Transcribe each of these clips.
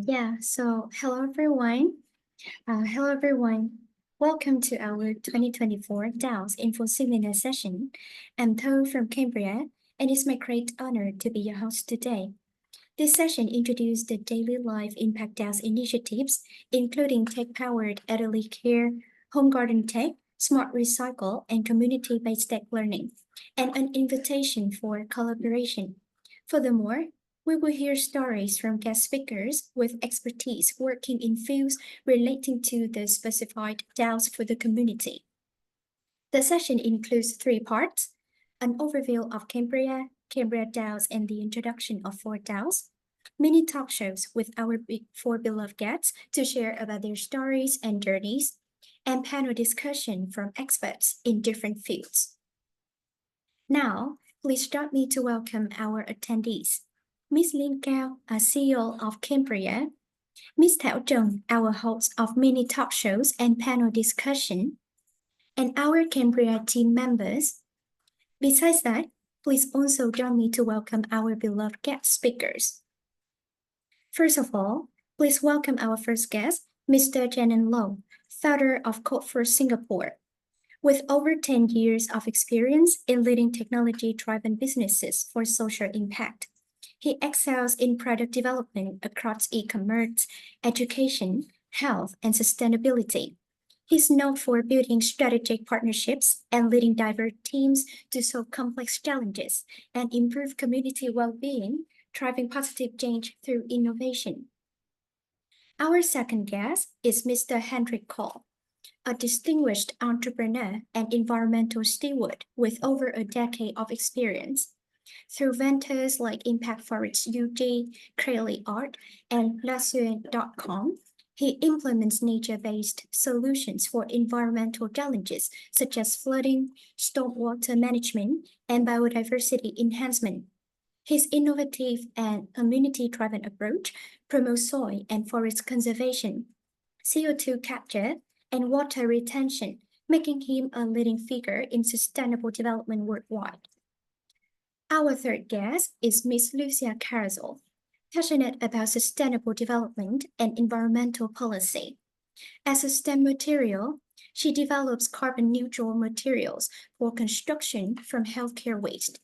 Hello everyone. Hello everyone. Welcome to our 2024 DAOs Info Seminar Session. I'm Tho from Kambria, and it's my great honor to be your host today. This session introduces the daily life impact DAOs initiatives, including tech-powered elderly care, home garden tech, smart recycle, and community-based tech learning, and an invitation for collaboration. Furthermore, we will hear stories from guest speakers with expertise working in fields relating to the specified DAOs for the community. The session includes three parts: an overview of Cambria, Cambria DAOs, and the introduction of four DAOs, mini talk shows with our four beloved guests to share about their stories and journeys, and panel discussion from experts in different fields. Now, please start me to welcome our attendees. Ms. Linh Cao, a CEO of Kambria, Ms. Thảo Trần, our host of mini talk shows and panel discussion, and our Kambria team members. Besides that, please also join me to welcome our beloved guest speakers. First of all, please welcome our first guest, Mr. Janan Low, founder of Code for Singapore. With over 10 years of experience in leading technology-driven businesses for social impact, he excels in product development across e-commerce, education, health, and sustainability. He's known for building strategic partnerships and leading diverse teams to solve complex challenges and improve community well-being, driving positive change through innovation. Our second guest is Mr. Hendrik Kohl, a distinguished entrepreneur and environmental steward with over a decade of experience. Through ventures like Impact Forest UG, Crayley Art, and Lasuen.com, he implements nature-based solutions for environmental challenges such as flooding, stormwater management, and biodiversity enhancement. His innovative and community-driven approach promotes soil and forest conservation, CO2 capture, and water retention, making him a leading figure in sustainable development worldwide. Our third guest is Ms. Lucia Carazol, passionate about sustainable development and environmental policy. As a STEM material, she develops carbon-neutral materials for construction from healthcare waste.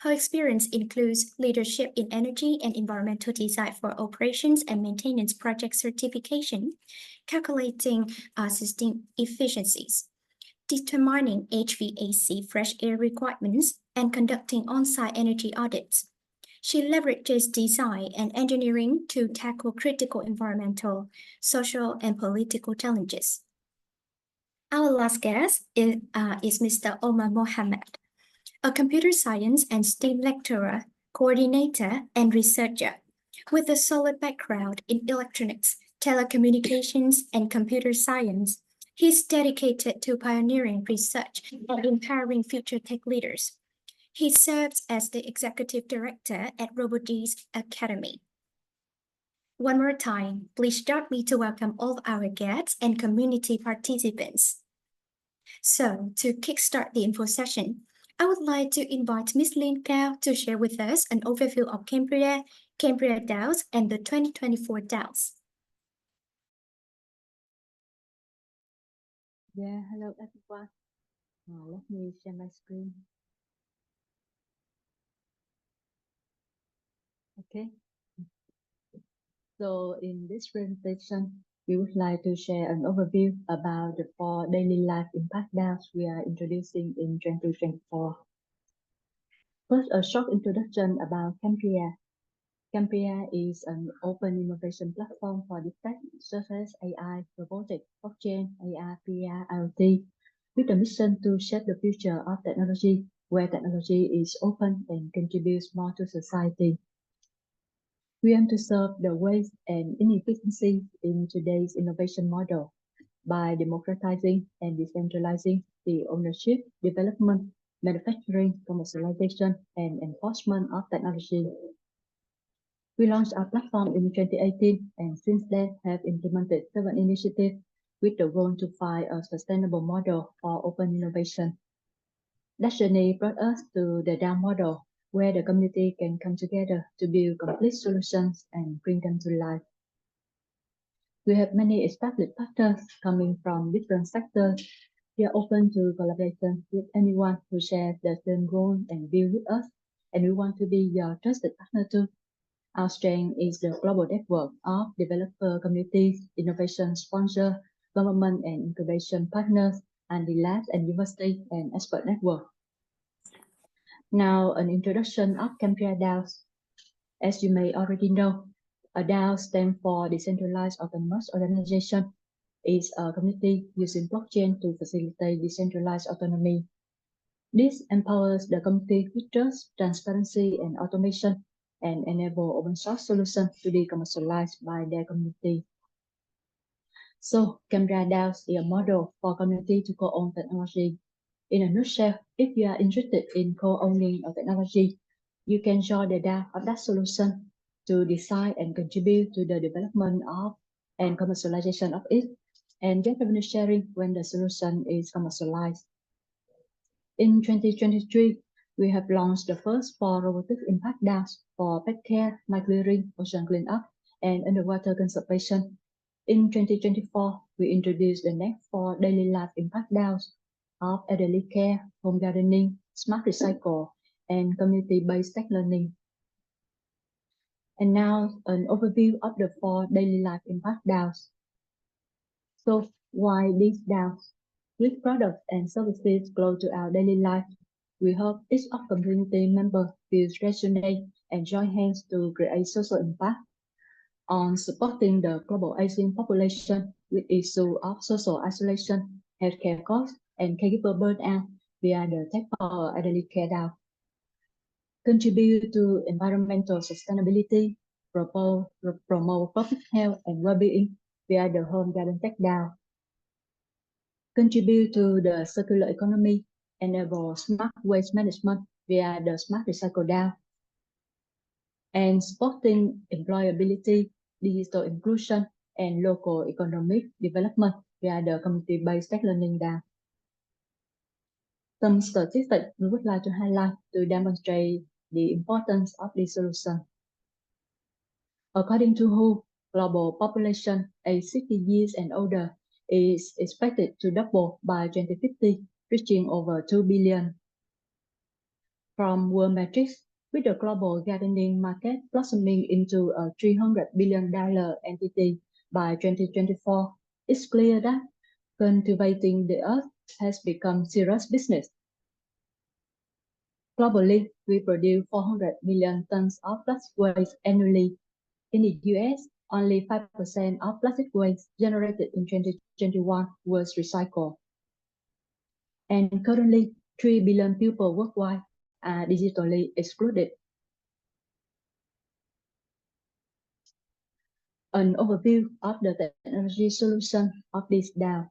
Her experience includes leadership in energy and environmental design for operations and maintenance project certification, calculating system efficiencies, determining HVAC fresh air requirements, and conducting on-site energy audits. She leverages design and engineering to tackle critical environmental, social, and political challenges. Our last guest is Mr. Omar Mohammed, a computer science and STEAM lecturer, coordinator, and researcher with a solid background in electronics, telecommunications, and computer science. He's dedicated to pioneering research and empowering future tech leaders. He serves as the executive director at Robotics Academy. One more time, please start me to welcome all our guests and community participants. So, to kickstart the info session, I would like to invite Ms. Linh Cao to share with us an overview of Cambria, Cambria DAOs, and the 2024 DAOs. Hello everyone. Let me share my screen. Okay. So in this presentation, we would like to share an overview about the 4 daily life impact DAOs we are introducing in 2024. First, a short introduction about Kambria. Kambria is an open innovation platform for deep tech such as AI, robotics, blockchain, AR, VR, IoT, with a mission to shape the future of technology, where technology is open and contributes more to society. We aim to serve the waste and inefficiency in today's innovation model by democratizing and decentralizing the ownership, development, manufacturing, commercialization, and enforcement of technology. We launched our platform in 2018 and since then have implemented 7 initiatives with the goal to find a sustainable model for open innovation. That journey brought us to the DAO model, where the community can come together to build complete solutions and bring them to life. We have many established partners coming from different sectors. We are open to collaboration with anyone who shares the same goal and view with us, and we want to be your trusted partner too. Our strength is the global network of developer communities, innovation sponsors, government and incubation partners, and the labs and university and expert network. Now, an introduction of Kambria DAOs. As you may already know, a DAO stands for Decentralized Autonomous Organization. It's a community using blockchain to facilitate decentralized autonomy. This empowers the community with trust, transparency, and automation, and enable open source solutions to be commercialized by their community. So, Kambria DAOs is a model for community to co-own technology. In a nutshell, if you are interested in co-owning a technology, you can join the DAO of that solution to design and contribute to the development of and commercialization of it, and get revenue sharing when the solution is commercialized. In 2023, we have launched the first 4 robotic impact DAOs for pet care, night clearing, ocean cleanup, and underwater conservation. In 2024, we introduced the next 4 daily life impact DAOs of elderly care, home gardening, smart recycle, and community-based tech learning. And now, an overview of the 4 daily life impact DAOs. So, why these DAOs? With products and services close to our daily life, we hope each of community members feels resonate and join hands to create social impact on supporting the global aging population with issue of social isolation, healthcare costs, and caregiver burnout via the Tech Power Elderly Care DAO. Contribute to environmental sustainability, promote public health and well-being via the Home Garden Tech DAO. Contribute to the circular economy, enable smart waste management via the Smart Recycle DAO, and supporting employability, digital inclusion, and local economic development via the community-based tech learning DAO. Some statistics we would like to highlight to demonstrate the importance of this solution. According to WHO, global population aged 60 years and older is expected to double by 2050, reaching over 2 billion. From World Metrics, with the global gardening market blossoming into a $300 billion entity by 2024, it's clear that cultivating the earth has become serious business. Globally, we produce 400 million tons of plastic waste annually. In the US, only 5% of plastic waste generated in 2021 was recycled. And currently, 3 billion people worldwide are digitally excluded. An overview of the technology solution of this DAO.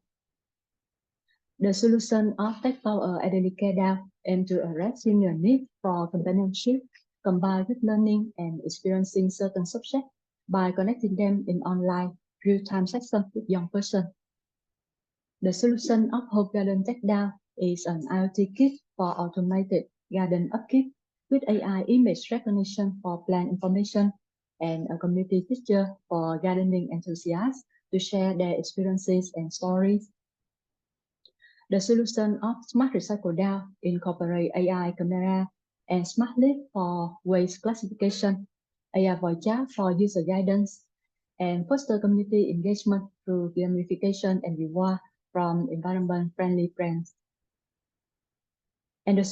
The solution of Tech Power Elderly Care DAO aims to address senior needs for companionship, combined with learning and experiencing certain subjects by connecting them in online real-time sessions with young person. The solution of Home Garden Tech DAO is an IoT kit for automated garden upkeep with AI image recognition for plant information and a community feature for gardening enthusiasts to share their experiences and stories. The solution of Smart Recycle DAO incorporates AI camera and smart lift for waste classification, AI voice chat for user guidance, and foster community engagement through gamification and reward from environment-friendly brands. And the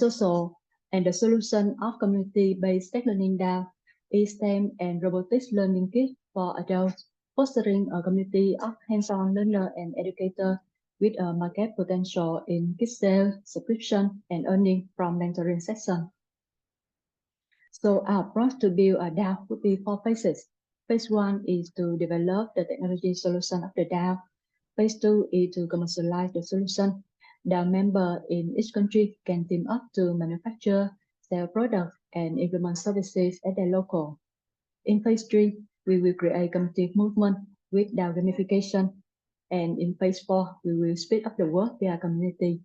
solution of community-based tech learning DAO is STEM and robotics learning kit for adults, fostering a community of hands-on learner and educator with a market potential in kit sales, subscription, and earning from mentoring sessions. So our approach to build a DAO would be 4 phases. Phase 1 is to develop the technology solution of the DAO. Phase 2 is to commercialize the solution. DAO members in each country can team up to manufacture, sell products, and implement services at their local. In Phase 3, we will create community movement with DAO gamification. And in Phase 4, we will speed up the work via community.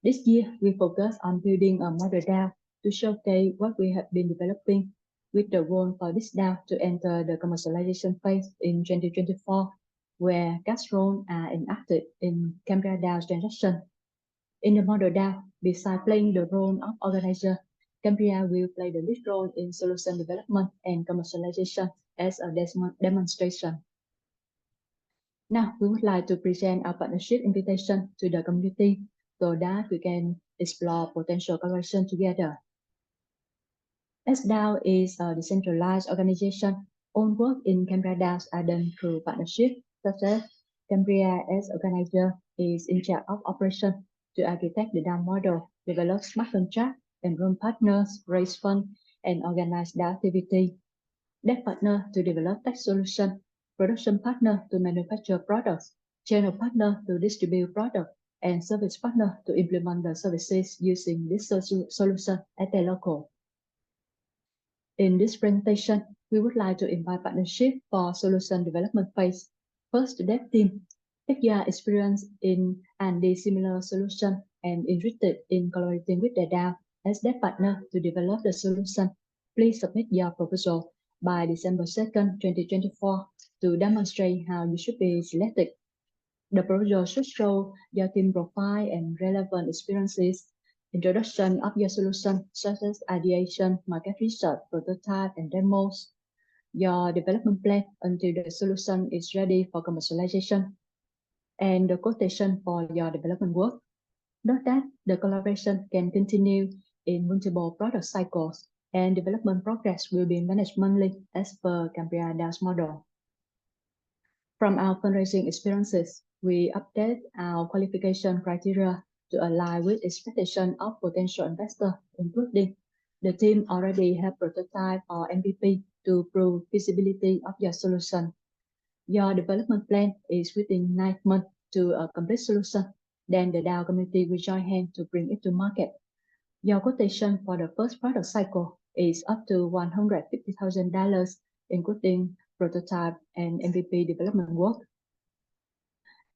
This year, we focus on building a model DAO to showcase what we have been developing. with the goal for this DAO to enter the commercialization phase in 2024, where cash roles are enacted in Kambria DAO's transaction. In the model DAO, besides playing the role of organizer, Kambria will play the lead role in solution development and commercialization as a demonstration. Now, we would like to present our partnership invitation to the community so that we can explore potential collaboration together. As DAO is a decentralized organization, all work in Kambria DAOs are done through partnership, such as Kambria as organizer is in charge of operation to architect the DAO model, develop smart contract, enroll partners, raise funds, and organize DAO activity. Dev partner to develop tech solution, production partner to manufacture products, channel partner to distribute products, and service partner to implement the services using this solution at their local. In this presentation, we would like to invite partnership for solution development phase. First, dev team. If you are experienced in and similar solution and interested in collaborating with the DAO as dev partner to develop the solution, please submit your proposal by December 2nd, 2024 to demonstrate how you should be selected. The proposal should show your team profile and relevant experiences, introduction of your solution, such as ideation, market research, prototype, and demos, your development plan until the solution is ready for commercialization, and the quotation for your development work. Note that the collaboration can continue in multiple product cycles, and development progress will be managed monthly as per Kambria DAO's model. From our fundraising experiences, we update our qualification criteria to align with expectation of potential investors, including the team already have prototype or MVP to prove feasibility of your solution. Your development plan is within 9 months to a complete solution. Then the DAO community will join hands to bring it to market. Your quotation for the first product cycle is up to $150,000, including prototype and MVP development work.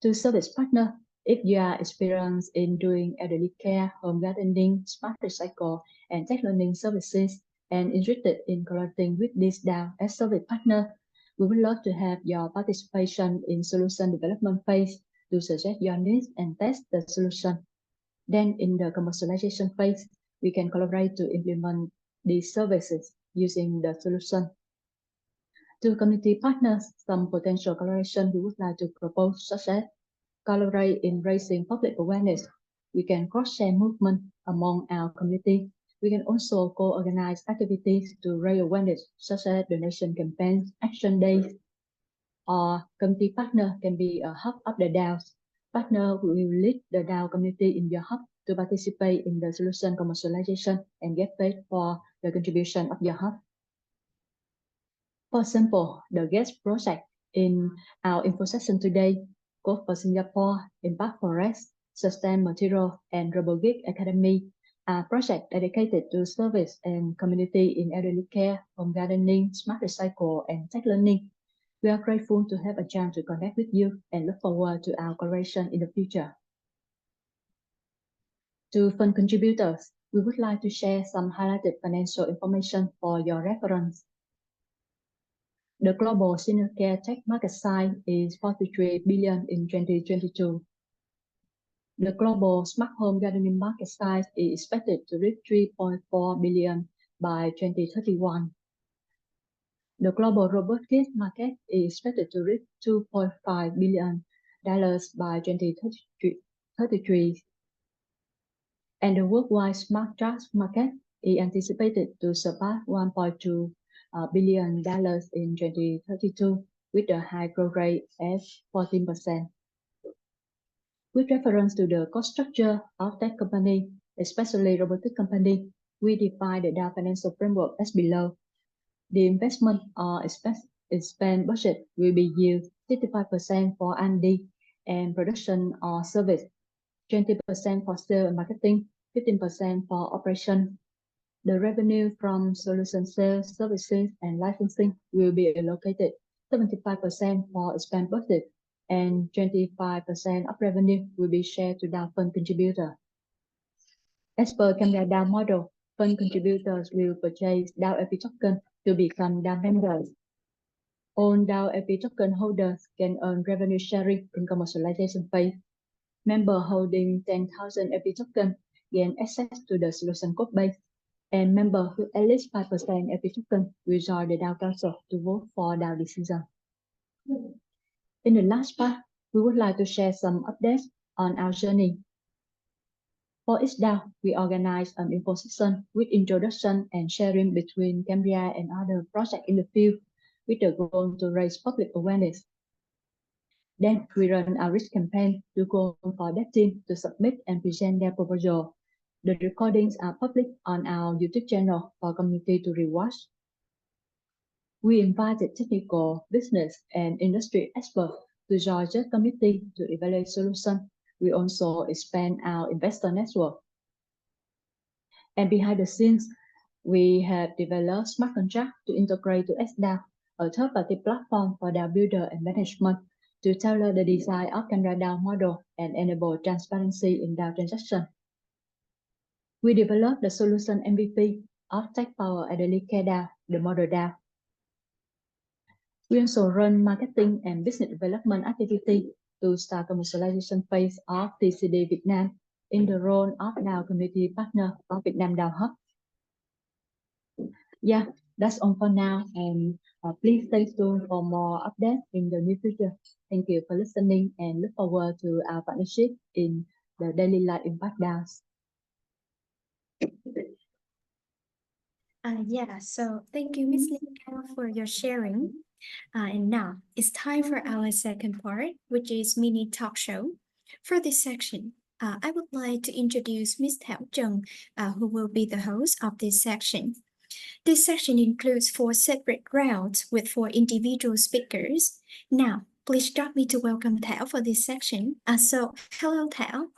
To service partner, if you are experienced in doing elderly care, home gardening, smart recycle, and tech learning services, and interested in collaborating with this DAO as service partner, we would love to have your participation in solution development phase to suggest your needs and test the solution. Then in the commercialization phase, we can collaborate to implement these services using the solution. To community partners, some potential collaboration we would like to propose, such as collaborate in raising public awareness. We can cross-share movement among our community. We can also co-organize activities to raise awareness, such as donation campaigns, action days, or community partner can be a hub of the DAOs. Partner will lead the DAO community in your hub to participate in the solution commercialization and get paid for the contribution of your hub. For example, the guest project in our info session today, Code for Singapore, Impact Forest, Sustain Material, and RoboGeek Academy are projects dedicated to service and community in elderly care, home gardening, smart recycle, and tech learning. We are grateful to have a chance to connect with you and look forward to our collaboration in the future. To fund contributors, we would like to share some highlighted financial information for your reference. The global senior care tech market size is 43 billion in 2022. The global smart home gardening market size is expected to reach 3.4 billion by 2031. The global robot kit market is expected to reach $2.5 billion by 2033. And the worldwide smart drugs market is anticipated to surpass $1.2 billion in 2032, with a high growth rate at 14%. With reference to the cost structure of tech company, especially robotic company, we define the DAO financial framework as below. The investment or expense budget will be used 65% for R&D and production or service, 20% for sales and marketing, 15% for operation. The revenue from solution sales, services, and licensing will be allocated 75% for expense budget, and 25% of revenue will be shared to DAO fund contributor. As per Kambria DAO model, fund contributors will purchase DAO FP token to become DAO members. All DAO AP token holders can earn revenue sharing in commercialization phase. Member holding 10,000 AP token gain access to the solution code base, and member with at least 5% AP token will join the DAO council to vote for DAO decision. In the last part, we would like to share some updates on our journey. For each DAO, we organize an info session with introduction and sharing between Kambria and other projects in the field, with the goal to raise public awareness. Then we run a risk campaign to call for that team to submit and present their proposal. The recordings are public on our YouTube channel for community to rewatch. We invited technical, business, and industry experts to join the committee to evaluate solutions. We also expand our investor network. And behind the scenes, we have developed smart contracts to integrate to SDAO, a third-party platform for DAO builder and management, to tailor the design of Kambria DAO model and enable transparency in DAO transaction. We developed the solution MVP of Tech Power Elderly Care DAO, the model DAO. We also run marketing and business development activity to start commercialization phase of TCD Vietnam in the role of DAO community partner of Vietnam DAO Hub. Yeah, that's all for now, and please stay tuned for more updates in the near future. Thank you for listening and look forward to our partnership in the Daily Life Impact DAOs. So thank you, Ms. Lin, for your sharing. And now it's time for our second part, which is mini talk show. For this section, I would like to introduce Ms. Thảo Trần, who will be the host of this section. This section includes 4 separate rounds with 4 individual speakers. Now, please drop me to welcome Thảo for this section. So, hello, Thảo.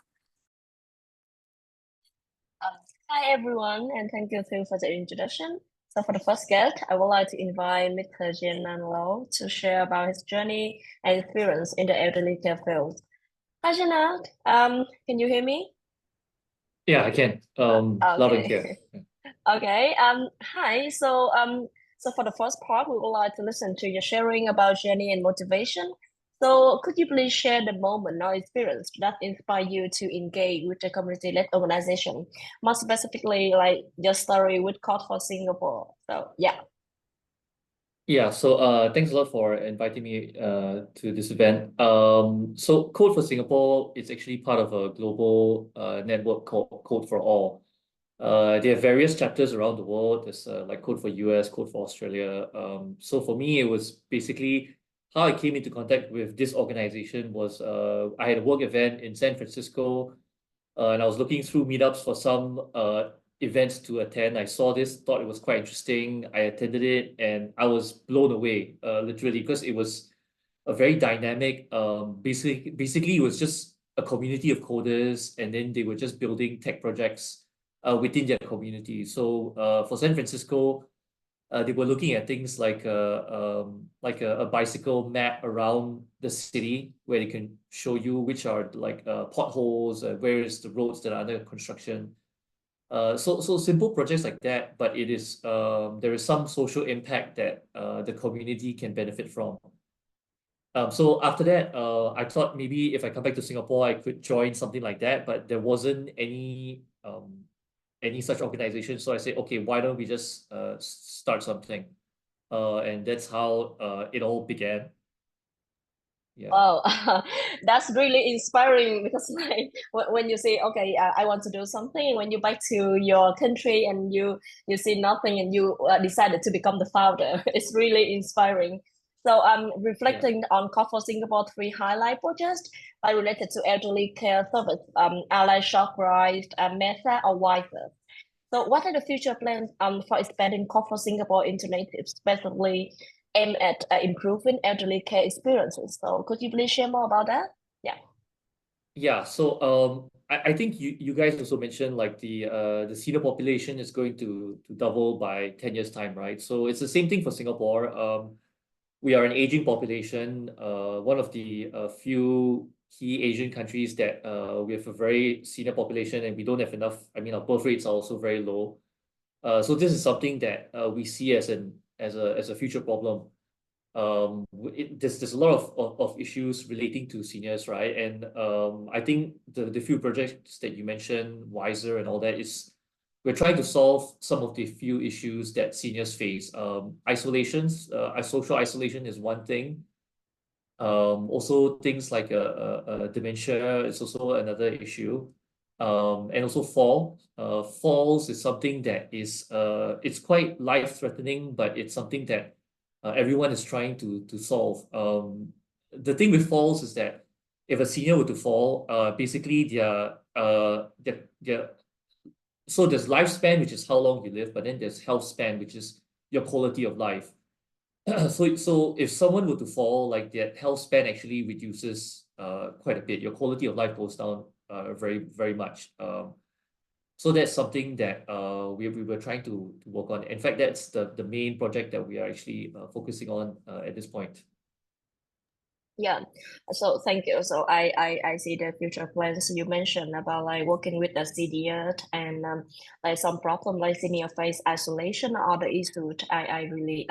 Hi everyone, and thank you Phil for the introduction. So for the first guest, I would like to invite Mr. Jian Manlo to share about his journey and experience in the elderly care field. Hi Jian, can you hear me? Yeah, I can. Loud and clear. Okay. Hi. So for the first part, we would like to listen to your sharing about journey and motivation. So could you please share the moment or experience that inspired you to engage with a community-led organization? More specifically, like your story with Code for Singapore. So yeah. Yeah, so thanks a lot for inviting me to this event. So Code for Singapore is actually part of a global network called Code for All. There are various chapters around the world. There's like Code for US, Code for Australia. So for me, it was basically how I came into contact with this organization was I had a work event in San Francisco, and I was looking through meetups for some events to attend. I saw this, thought it was quite interesting. I attended it, and I was blown away, literally, because it was a very dynamic. Basically, it was just a community of coders, and then they were just building tech projects within their community. So for San Francisco, they were looking at things like a bicycle map around the city where they can show you which are like potholes, where is the roads that are under construction. So simple projects like that, but it is there is some social impact that the community can benefit from. So after that, I thought maybe if I come back to Singapore, I could join something like that, but there wasn't any such organization. So I said, okay, why don't we just start something? And that's how it all began. Yeah. Wow, that's really inspiring because like when you say, okay, I want to do something, when you back to your country and you see nothing and you decided to become the founder, it's really inspiring. So reflecting on Code for Singapore 3 highlight projects are related to elderly care service, Ally Shoprite, Meta or Wiser. So what are the future plans for expanding Code for Singapore into native, especially aimed at improving elderly care experiences? So could you please share more about that? Yeah. Yeah, so I think you guys also mentioned like the senior population is going to double by 10 years time, right? So it's the same thing for Singapore. We are an aging population, one of the few key Asian countries that we have a very senior population and we don't have enough. I mean, our birth rates are also very low. So this is something that we see as an as a future problem. There's a lot of issues relating to seniors, right? And I think the few projects that you mentioned, Wiser and all that, is we're trying to solve some of the few issues that seniors face. Social isolation is one thing. Also things like dementia is also another issue. And also falls is something that is it's quite life-threatening, but it's something that everyone is trying to solve. The thing with falls is that if a senior were to fall, basically their so there's lifespan, which is how long you live, but then there's health span, which is your quality of life. So if someone were to fall, like their health span actually reduces quite a bit. Your quality of life goes down very, very much. So that's something that we were trying to work on. In fact, that's the main project that we are actually focusing on at this point. Yeah, so thank you. So I see the future plans you mentioned about like working with the senior and like some problem like senior face isolation or other issues. I really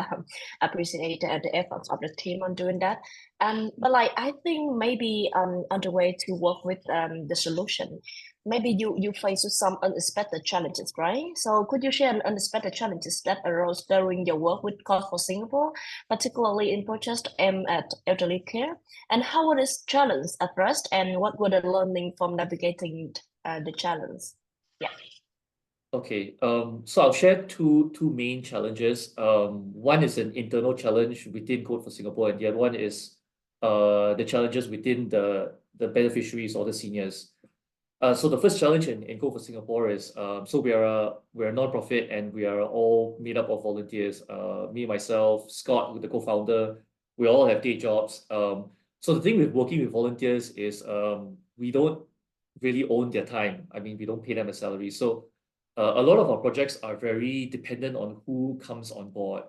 appreciate the efforts of the team on doing that. But like I think maybe on the way to work with the solution, maybe you face with some unexpected challenges, right? So could you share unexpected challenges that arose during your work with Code for Singapore, particularly in project aimed at elderly care? And how were these challenges addressed, and what were the learning from navigating the challenge? Yeah. Okay, so I'll share two main challenges. One is an internal challenge within Code for Singapore, and the other one is the challenges within the beneficiaries or the seniors. So the first challenge in Code for Singapore is so we're a non-profit and we are all made up of volunteers. Me, myself, Scott, the co-founder, we all have day jobs. So the thing with working with volunteers is we don't really own their time. I mean, we don't pay them a salary. So a lot of our projects are very dependent on who comes on board.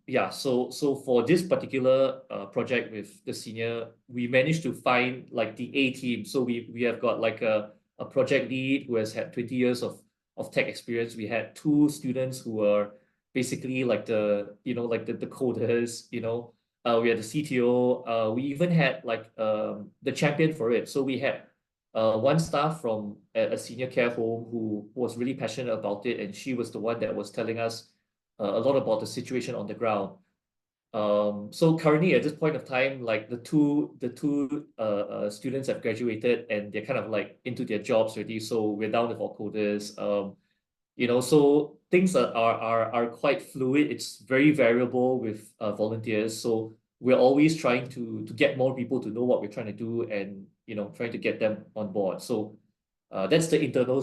Yeah, so for this particular project with the senior, we managed to find like the A team. So we have got like a project lead who has had 20 years of tech experience. We had two students who were basically like the coders, we had the CTO. We even had like the champion for it. So we had one staff from a senior care home who was really passionate about it, and she was the one that was telling us a lot about the situation on the ground. So currently at this point of time, like the two students have graduated and they're kind of like into their jobs already. So we're down with our coders. So things are quite fluid. It's very variable with volunteers. So we're always trying to get more people to know what we're trying to do and trying to get them on board. So that's the internal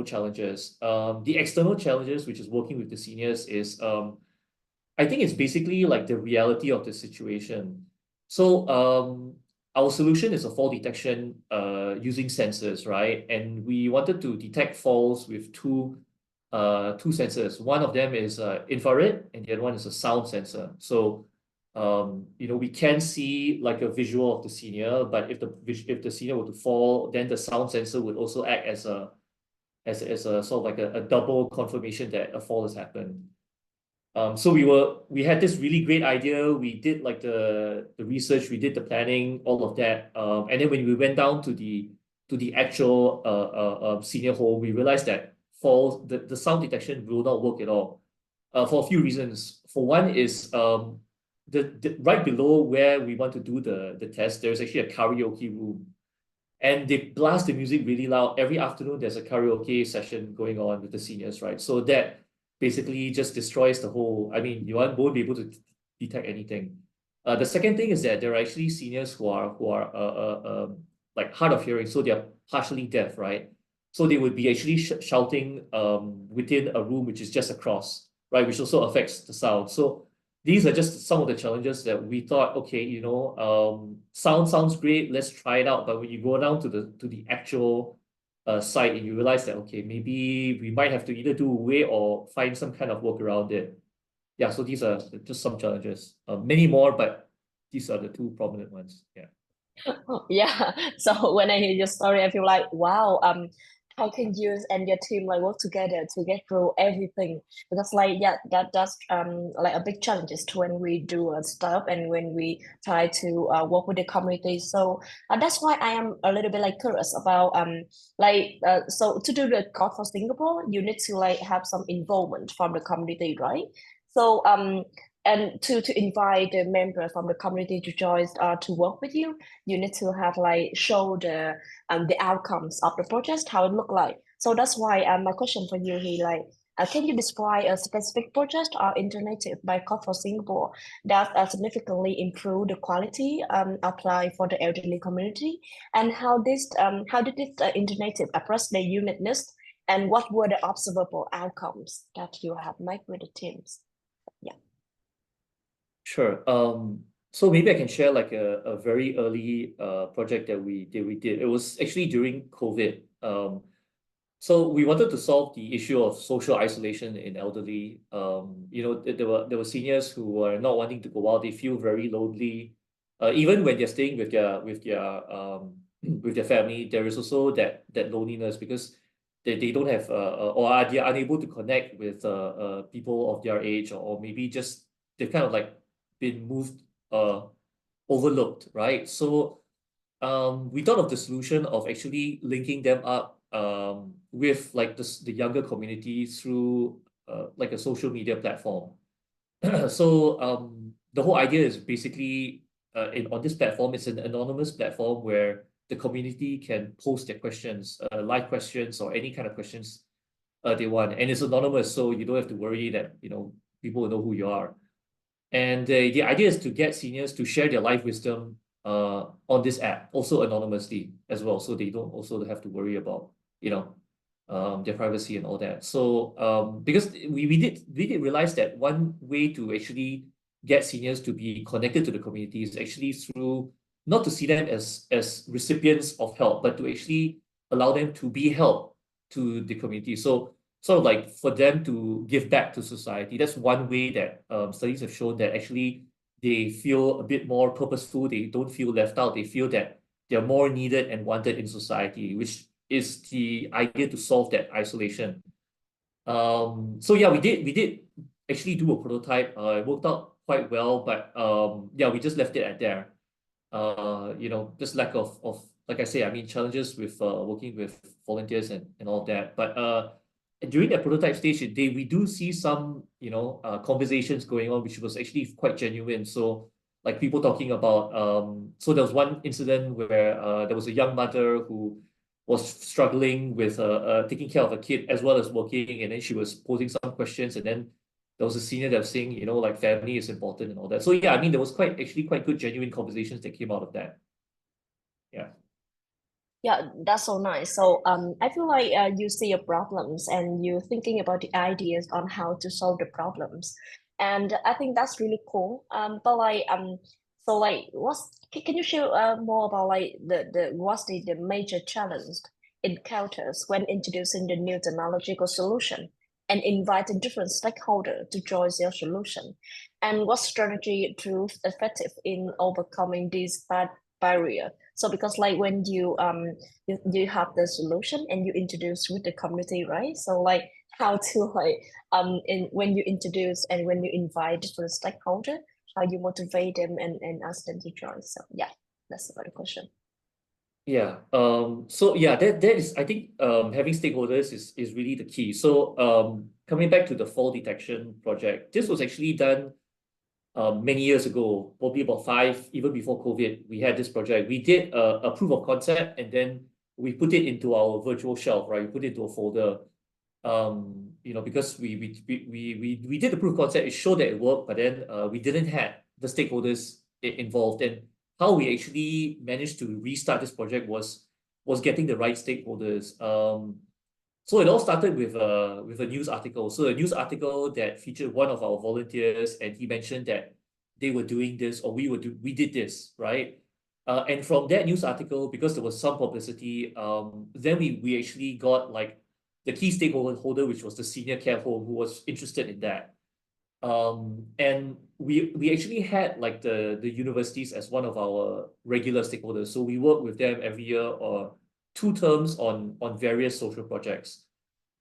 challenges. The external challenges, which is working with the seniors, is I think it's basically like the reality of the situation. So our solution is a fall detection using sensors, right? And we wanted to detect falls with two sensors. One of them is infrared, and the other one is a sound sensor. So we can see like a visual of the senior, but if the senior were to fall, then the sound sensor would also act as a sort of like a double confirmation that a fall has happened. So we had this really great idea. We did like the research, we did the planning, all of that. And then when we went down to the actual senior home, we realized that falls, the sound detection will not work at all. For a few reasons. For one is the right below where we want to do the test, there's actually a karaoke room. And they blast the music really loud. Every afternoon, there's a karaoke session going on with the seniors, right? So that basically just destroys the whole, I mean, you won't be able to detect anything. The second thing is that there are actually seniors who are like hard of hearing, so they're partially deaf, right? So they would be actually shouting within a room which is just across, right? Which also affects the sound. So these are just some of the challenges that we thought, okay, sound sounds great, let's try it out. But when you go down to the actual site and you realize that, okay, maybe we might have to either do away or find some kind of work around it. Yeah, so these are just some challenges. Many more, but these are the two prominent ones. Yeah. Yeah. So when I hear your story, I feel like, wow, how can you and your team like work together to get through everything? Because like that's like a big challenge is when we do stuff and when we try to work with the community. So that's why I am a little bit like curious about so to do the code for Singapore, you need to like have some involvement from the community, right? So and to invite the member from the community to join to work with you, you need to have like show the outcomes of the project, how it look like. So that's why my question for you here, like, can you describe a specific project or initiative by Code for Singapore that significantly improve the quality applied for the elderly community, and how did this initiative address the uniqueness, and what were the observable outcomes that you have made with the teams? Yeah. Sure. So maybe I can share like a very early project that we did. It was actually during COVID. So we wanted to solve the issue of social isolation in elderly. There were seniors who were not wanting to go out. They feel very lonely. Even when they're staying with their family, there is also that loneliness because they don't have or they are unable to connect with people of their age, or maybe just they've kind of like been moved overlooked, right? So we thought of the solution of actually linking them up with like the younger community through like a social media platform. So the whole idea is basically on this platform, it's an anonymous platform where the community can post their questions, live questions or any kind of questions they want, and it's anonymous, so you don't have to worry that people will know who you are. And the idea is to get seniors to share their life wisdom on this app, also anonymously as well, so they don't also have to worry about their privacy and all that. So because we did realize that one way to actually get seniors to be connected to the community is actually through not to see them as recipients of help, but to actually allow them to be help to the community. So sort of like for them to give back to society. That's one way that studies have shown that actually they feel a bit more purposeful. They don't feel left out. They feel that they're more needed and wanted in society, which is the idea to solve that isolation. So yeah, we did actually do a prototype. It worked out quite well, but yeah, we just left it at there. Just lack of like I say, I mean, challenges with working with volunteers and all that. But during that prototype stage, we do see some conversations going on, which was actually quite genuine. So like people talking about so there was one incident where there was a young mother who was struggling with taking care of a kid as well as working, and then she was posing some questions, and then there was a senior that was saying, like family is important and all that. So yeah, I mean, there was quite good genuine conversations that came out of that. Yeah. Yeah, that's so nice. So I feel like you see your problems and you're thinking about the ideas on how to solve the problems, and I think that's really cool. But like so like can you share more about like what's the major challenge encounters when introducing the new technological solution and inviting different stakeholders to join your solution, and what strategy proved effective in overcoming these bad barrier? So because like when you have the solution and you introduce with the community, right? So like how to like when you introduce and when you invite different stakeholder, how you motivate them and ask them to join. So yeah, that's about the question. Yeah. So yeah, that is, I think having stakeholders is really the key. So coming back to the fall detection project, this was actually done many years ago, probably about 5, even before COVID. We had this project. We did a proof of concept, and then we put it into our virtual shelf, right? We put it into a folder. Because we did the proof of concept, it showed that it worked, but then we didn't have the stakeholders involved. And how we actually managed to restart this project was getting the right stakeholders. So it all started with a news article. So a news article that featured one of our volunteers, and he mentioned that they were doing this, or we did this, right? And from that news article, because there was some publicity, then we actually got like the key stakeholder, which was the senior care home, who was interested in that. And we actually had like the universities as one of our regular stakeholders. So we work with them every year, or 2 terms on various social projects.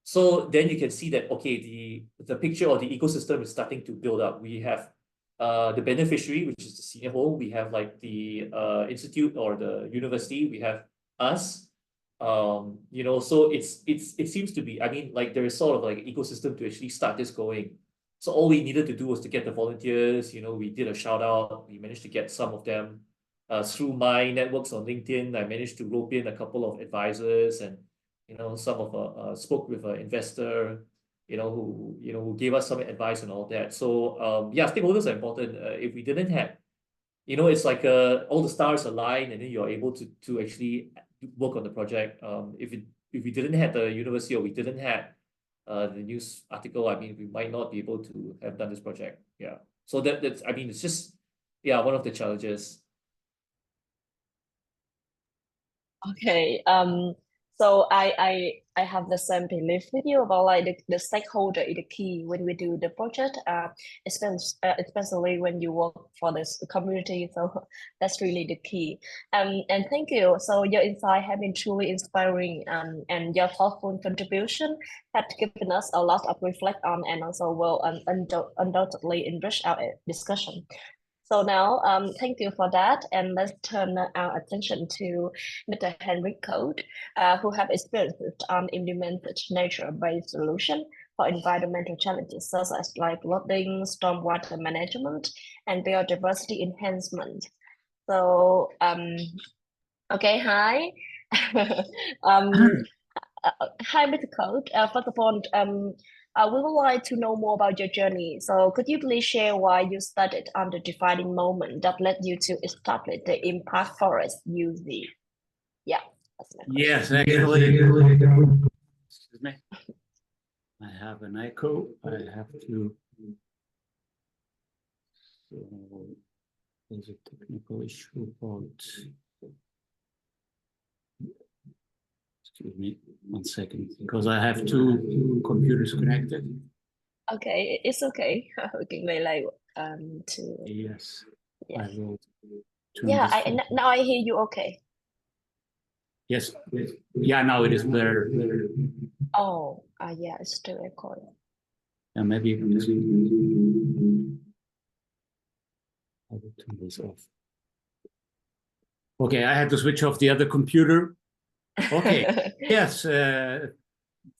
So then you can see that, okay, the picture or the ecosystem is starting to build up. We have the beneficiary, which is the senior home. We have like the institute or the university. We have us. You know, so it seems to be, I mean, like there is sort of like an ecosystem to actually start this going. So all we needed to do was to get the volunteers. You know, we did a shout out. We managed to get some of them through my networks on LinkedIn. I managed to rope in a couple of advisors, and you know, some of spoke with an investor, you know, who gave us some advice and all that. So yeah, stakeholders are important. If we didn't have, you know, it's like all the stars align, and then you're able to actually work on the project. If we didn't have the university, or we didn't have the news article, I mean, we might not be able to have done this project. Yeah. So that's, I mean, it's just, yeah, one of the challenges. Okay. So I have the same belief with you about like the stakeholder is the key when we do the project. Especially when you work for this community. So that's really the key. And thank you. So your insight have been truly inspiring. And your thoughtful contribution had given us a lot of reflect on, and also will undoubtedly enrich our discussion. So now, thank you for that, and let's turn our attention to Mr. Henry Code, who have experience on implemented nature-based solution for environmental challenges such as like flooding, stormwater management, and biodiversity enhancement. So, okay, hi. Hi, Mr. Code. First of all, we would like to know more about your journey. So could you please share why you started on the defining moment that led you to establish the Impact Forest UZ? Yeah, that's my question. Yes, actually, excuse me. I have an echo. I have to. So there's a technical issue about. Excuse me, 1 second, because I have 2 computers connected. Okay, it's okay. We can like to Yes, yeah. I will turn Yeah, this on. now I hear you okay. Yes, yeah, now it is better. Oh, yeah, it's still recording. Yeah, maybe I will turn this off. Okay, I had to switch off the other computer. Okay, yes.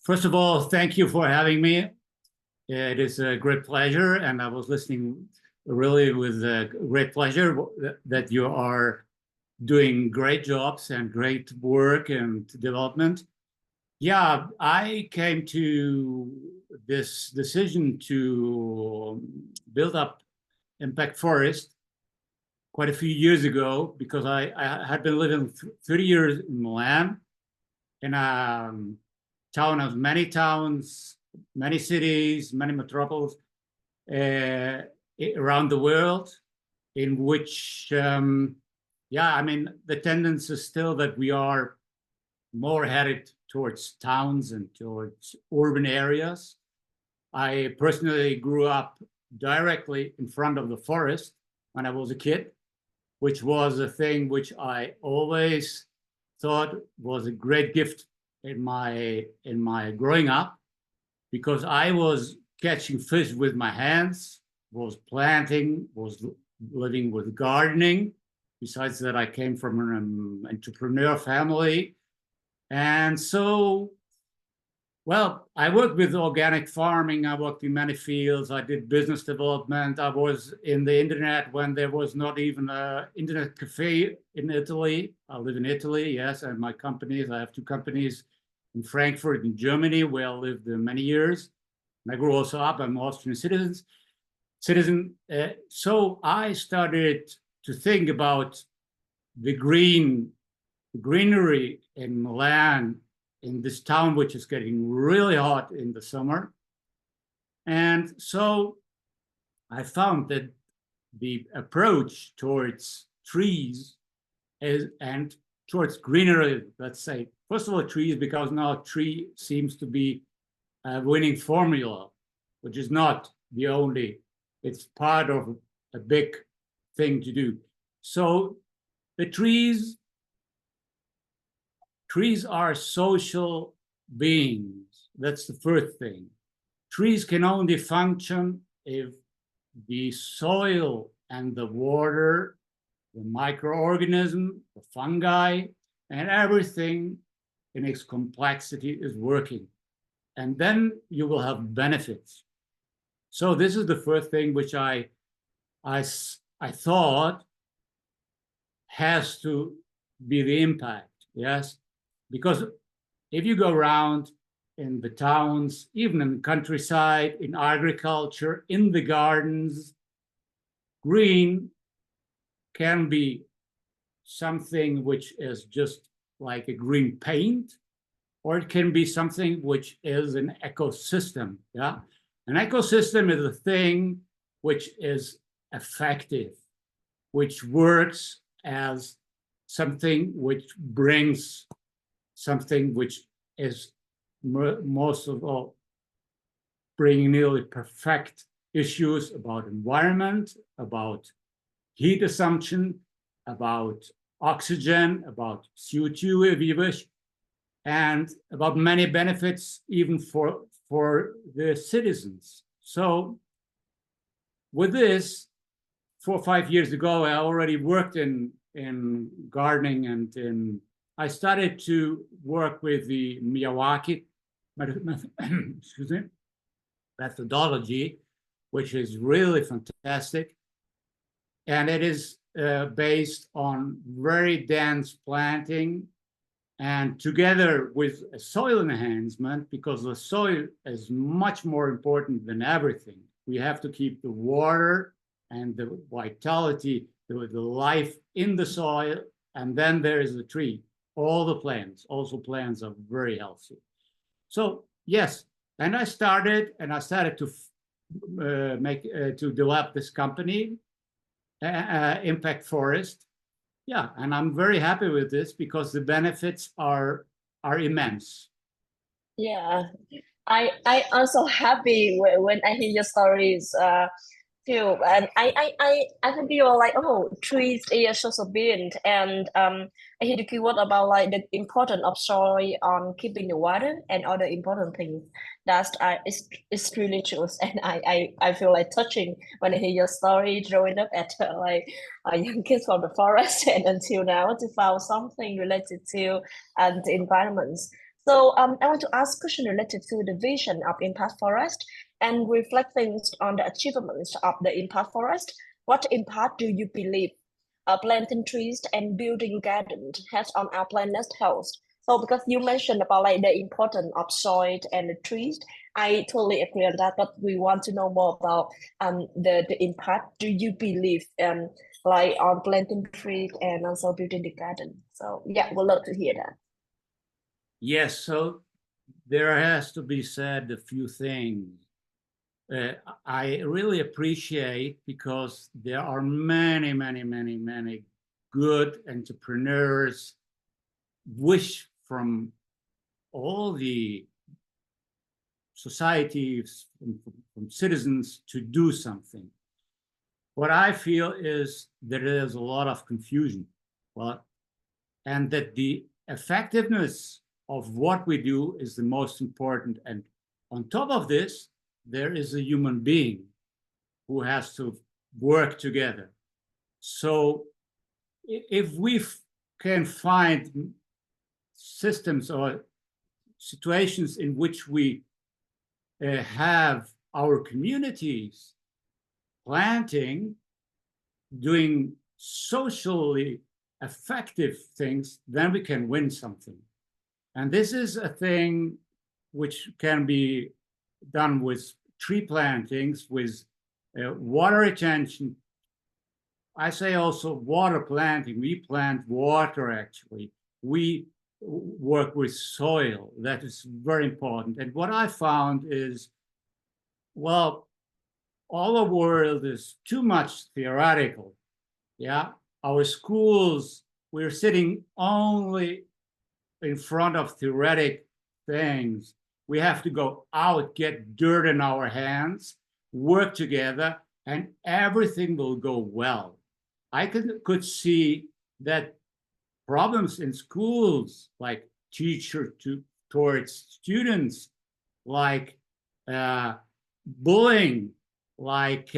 First of all, thank you for having me. It is a great pleasure, and I was listening really with great pleasure that you are doing great jobs and great work and development. Yeah, I came to this decision to build up Impact Forest quite a few years ago, because I had been living 30 years in Milan, in a town of many towns, many cities, many metropolis around the world, in which, yeah, I mean, the tendency is still that we are more headed towards towns and towards urban areas. I personally grew up directly in front of the forest when I was a kid, which was a thing which I always thought was a great gift in my growing up, because I was catching fish with my hands, was planting, was living with gardening. Besides that, I came from an entrepreneur family. And so, well, I worked with organic farming. I worked in many fields. I did business development. I was in the internet when there was not even an internet cafe in Italy. I live in Italy, yes, and my companies, I have 2 companies in Frankfurt, in Germany, where I lived many years. And I grew also up. I'm an Austrian citizen. So I started to think about the greenery in Milan, in this town, which is getting really hot in the summer. And so I found that the approach towards trees and towards greenery, let's say, first of all, trees, because now tree seems to be a winning formula, which is not the only, it's part of a big thing to do. So the trees trees are social beings. That's the first thing. Trees can only function if the soil and the water, the microorganism, the fungi, and everything in its complexity is working. And then you will have benefits. So this is the first thing which I thought has to be the impact, yes? Because if you go around in the towns, even in the countryside, in agriculture, in the gardens, green can be something which is just like a green paint, or it can be something which is an ecosystem, yeah? An ecosystem is a thing which is effective, which works as something which brings something which is most of all bringing nearly perfect issues about environment, about heat assumption, about oxygen, about CO2 if you wish, and about many benefits even for the citizens. So with this, 4 or 5 years ago, I already worked in gardening, and I started to work with the Miyawaki excuse me, methodology, which is really fantastic. And it is based on very dense planting, and together with a soil enhancement, because the soil is much more important than everything. We have to keep the water and the vitality, the life in the soil, and then there is the tree. All the plants, also plants are very healthy. So yes, and I started to to develop this company, Impact Forest. Yeah, and I'm very happy with this because the benefits are immense. Yeah, I also happy when I hear your stories too, and I think you're like, oh, trees is a social being, and I hear the keyword about like the importance of soil on keeping the water and other important things. That's it's really true, and I feel like touching when I hear your story growing up at like a young kids from the forest and until now to found something related to the environments. So I want to ask a question related to the vision of Impact Forest and reflecting on the achievements of the Impact Forest. What impact do you believe planting trees and building gardens has on our planet's health? So because you mentioned about like the importance of soil and the trees, I totally agree on that. But we want to know more about the impact. Do you believe like on planting trees and also building the garden? So yeah, we'd love to hear that. Yes, so there has to be said a few things. I really appreciate because there are many good entrepreneurs wish from all the societies, from citizens to do something. What I feel is that there's a lot of confusion, and that the effectiveness of what we do is the most important. And on top of this, there is a human being who has to work together. So if we can find systems or situations in which we have our communities planting, doing socially effective things, then we can win something. And this is a thing which can be done with tree plantings, with water retention. I say also water planting. We plant water, actually. We work with soil. That is very important. And what I found is, well, all the world is too much theoretical. Yeah, our schools, we're sitting only in front of theoretic things. We have to go out, get dirt in our hands, work together, and everything will go well. I could see that problems in schools, like teacher towards students, like bullying, like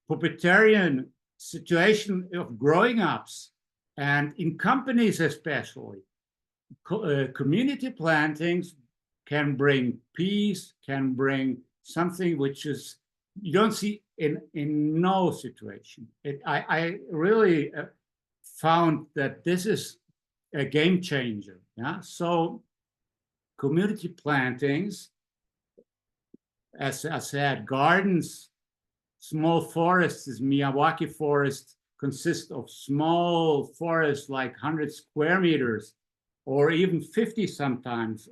pubertarian situation of growing ups, and in companies especially. Community plantings can bring peace, can bring something which is you don't see in no situation. I really found that this is a game changer. Yeah, so community plantings, as I said, gardens, small forests. This Miyawaki forest consists of small forests like 100 square meters, or even 50 sometimes,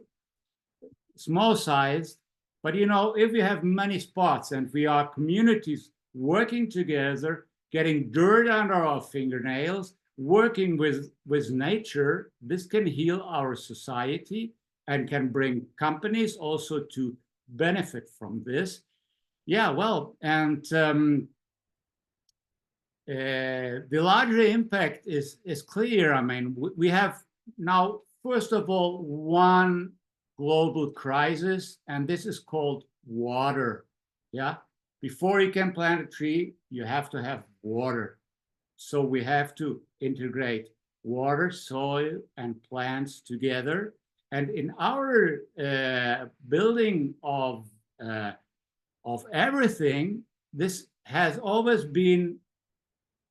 small size. But you know, if we have many spots and we are communities working together, getting dirt under our fingernails, working with nature, this can heal our society and can bring companies also to benefit from this. Yeah, well, and the larger impact is clear. I mean, we have now, first of all, one global crisis, and this is called water. Yeah, before you can plant a tree, you have to have water. So we have to integrate water, soil, and plants together. And in our building of everything, this has always been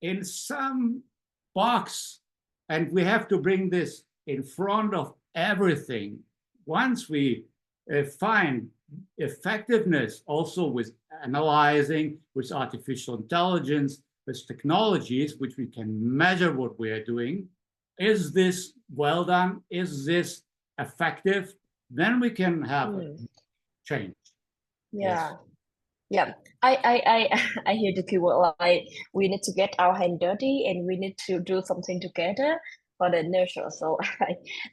in some box, and we have to bring this in front of everything. Once we find effectiveness also with analyzing, with artificial intelligence, with technologies, which we can measure what we are doing, is this well done? Is this effective? Then we can have a change. Yeah. Yeah, I hear the keyword, like we need to get our hand dirty and we need to do something together for the nurture. So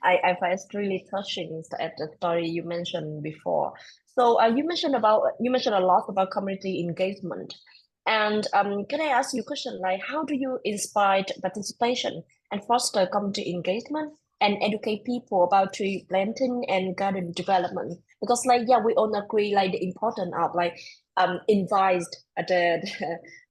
I find it's really touching at the story you mentioned before. So you mentioned a lot about community engagement, and can I ask you a question, like how do you inspire participation and foster community engagement and educate people about tree planting and garden development? Because like we all agree like the importance of like invite the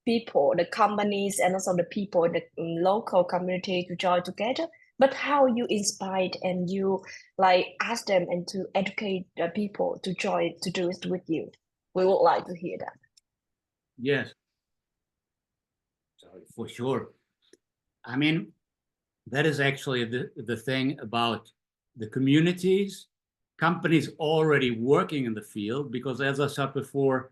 people, the companies, and also the people in the local community to join together. But how you inspired and you like ask them and to educate the people to join to do it with you? We would like to hear that. Yes, for sure. I mean, that is actually the thing about the communities, companies already working in the field, because as I said before,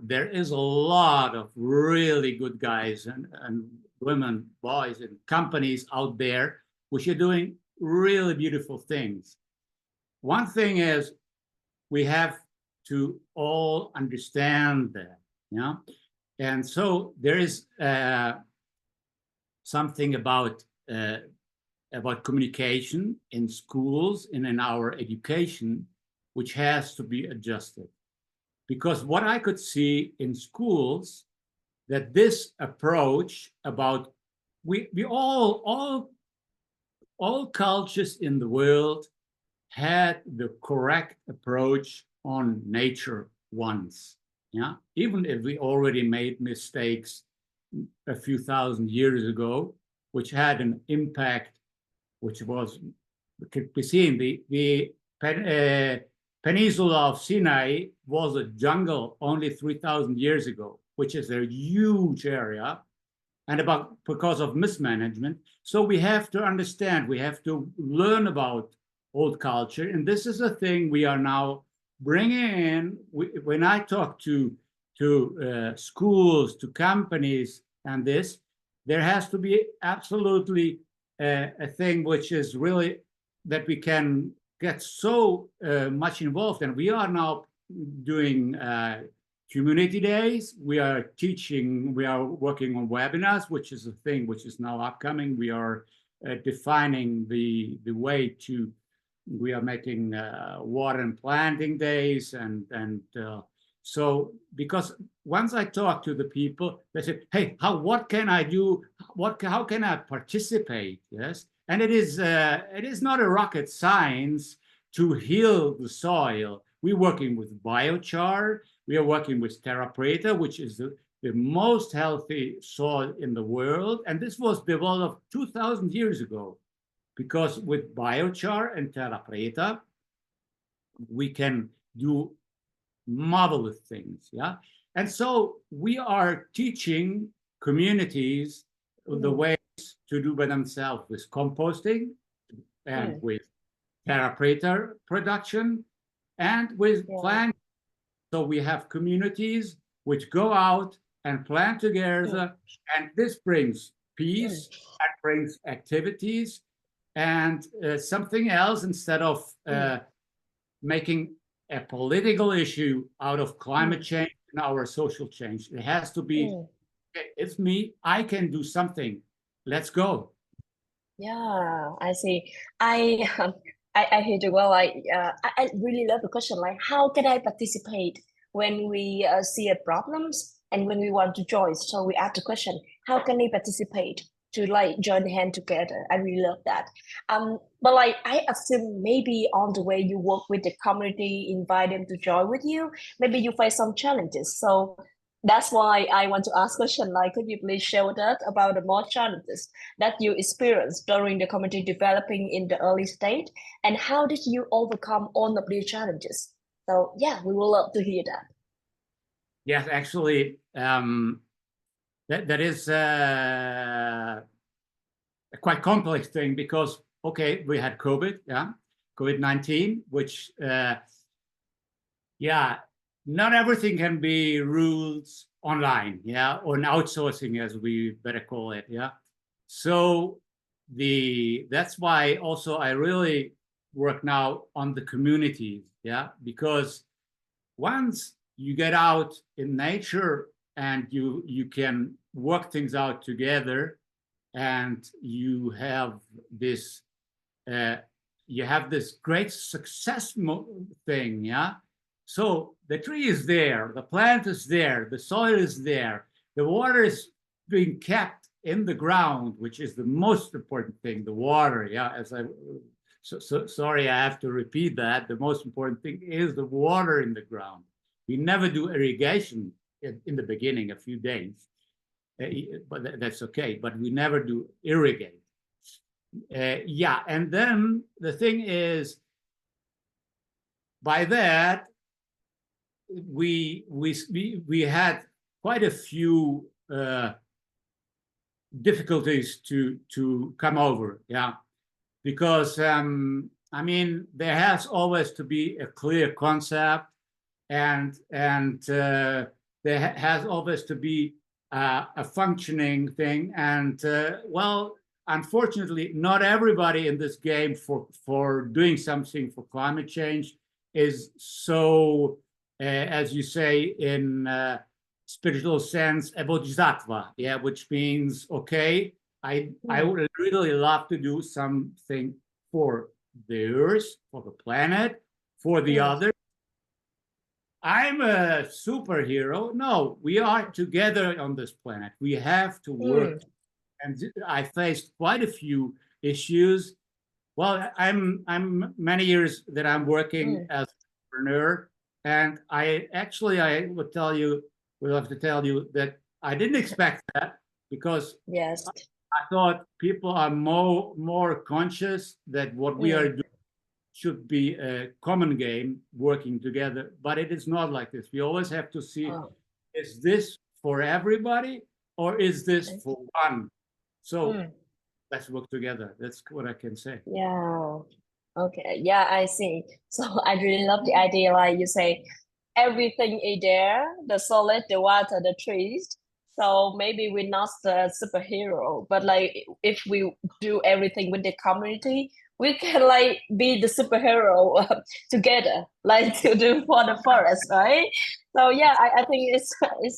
there is a lot of really good guys and women, boys, and companies out there which are doing really beautiful things. One thing is we have to all understand that, yeah? And so there is something about communication in schools and in our education, which has to be adjusted. Because what I could see in schools, that this approach about we all cultures in the world had the correct approach on nature once. Yeah, even if we already made mistakes a few thousand years ago, which had an impact, which was could be seen. The Peninsula of Sinai was a jungle only 3,000 years ago, which is a huge area, and because of mismanagement. So we have to understand, we have to learn about old culture, and this is a thing we are now bringing in. When I talk to schools, to companies, and this, there has to be absolutely a thing which is really that we can get so much involved. And we are now doing community days. We are teaching, we are working on webinars, which is a thing which is now upcoming. We are defining the way to, we are making water and planting days. And so, because once I talk to the people, they say, hey, what can I do? How can I participate? Yes. And it is not a rocket science to heal the soil. We're working with biochar. We are working with terra preta, which is the most healthy soil in the world. And this was developed 2,000 years ago, because with biochar and terra preta, we can do marvelous things. Yeah. And so we are teaching communities the ways to do by themselves with composting and with terra preta production and with plant. So we have communities which go out and plant together, and this brings peace and brings activities and something else, instead of making a political issue out of climate change and our social change. It has to be, okay, it's me, I can do something. Let's go. Yeah, I see. I hear you well. I really love the question. Like, how can I participate when we see a problems and when we want to join? So we ask the question, how can I participate to like join the hand together? I really love that. But like I assume maybe on the way you work with the community, invite them to join with you, maybe you face some challenges. So that's why I want to ask question like, could you please share with us about the more challenges that you experienced during the community developing in the early stage, and how did you overcome all of these challenges? So yeah, we would love to hear that. Yes, actually, that is a quite complex thing, because, okay, we had COVID, COVID-19, which, not everything can be rules online, or an outsourcing, as we better call it, So that's why also I really work now on the communities, because once you get out in nature and you can work things out together, and you have this great success thing, So the tree is there, the plant is there, the soil is there, the water is being kept in the ground, which is the most important thing, the water, sorry, I have to repeat that. The most important thing is the water in the ground. We never do irrigation in the beginning, a few days, but that's okay, but we never do irrigate. And then the thing is, by that, we had quite a few difficulties to come over, because I mean, there has always to be a clear concept, and there has always to be a functioning thing, and well, unfortunately, not everybody in this game for doing something for climate change is so, as you say in spiritual sense, a bodhisattva, which means, okay, I would really love to do something for the earth, for the planet, for the others. I'm a superhero. No, we are together on this planet. We have to work. And I faced quite a few issues. Well, I'm many years that I'm working as an entrepreneur, and I would have to tell you that I didn't expect that, because I thought people are more conscious that what we are doing should be a common game, working together, but it is not like this. We always have to see, is this for everybody or is this for one? So let's work together. That's what I can say. Yeah. Okay. Yeah, I see. So I really love the idea, like you say, everything is there, the solid, the water, the trees. So maybe we're not the superhero, but like if we do everything with the community, we can like be the superhero together, like to do for the forest, right? So yeah, I think it's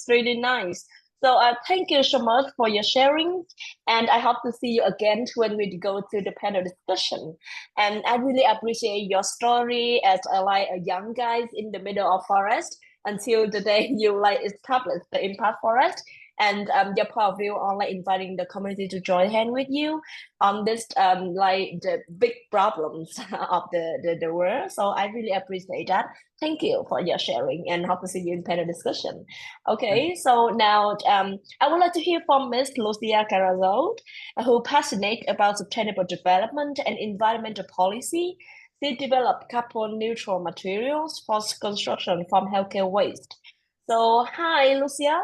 really nice. So thank you so much for your sharing, and I hope to see you again when we go to the panel discussion. And I really appreciate your story as like a young guy in the middle of forest until the day you like established the impact forest. and your point of view on like inviting the community to join hand with you on this like the big problems of the world. So I really appreciate that. Thank you for your sharing, and hope to see you in panel discussion. Okay, so now I would like to hear from Ms. Lucia Carrazzo, who passionate about sustainable development and environmental policy. They develop carbon neutral materials for construction from healthcare waste. So hi, Lucia,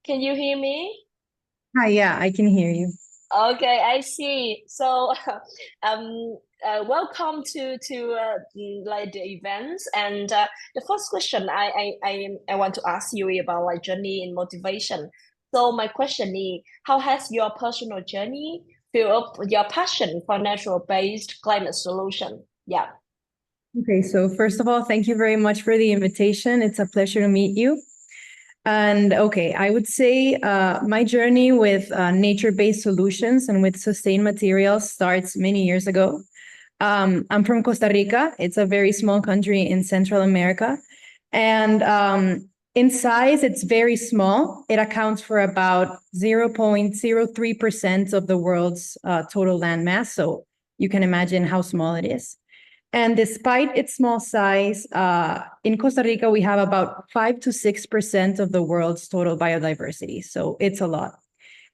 can you hear me? Hi, yeah, I can hear you. Okay, I see. So, welcome to like the events. And the first question I want to ask you about like journey and motivation. So my question is, how has your personal journey filled up your passion for natural-based climate solution? Yeah. Okay, so first of all, thank you very much for the invitation. It's a pleasure to meet you. And okay, I would say my journey with nature-based solutions and with sustained materials starts many years ago. I'm from Costa Rica. It's a very small country in Central America. And in size, it's very small. It accounts for about 0.03% of the world's total land mass. So you can imagine how small it is. And despite its small size, in Costa Rica, we have about 5 to 6% of the world's total biodiversity. So it's a lot.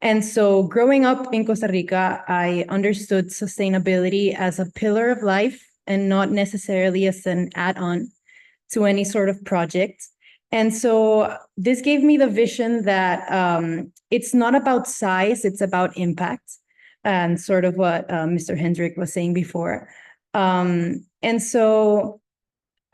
And so growing up in Costa Rica, I understood sustainability as a pillar of life and not necessarily as an add-on to any sort of project. And so this gave me the vision that it's not about size, it's about impact, and sort of what Mr. Hendrik was saying before. And so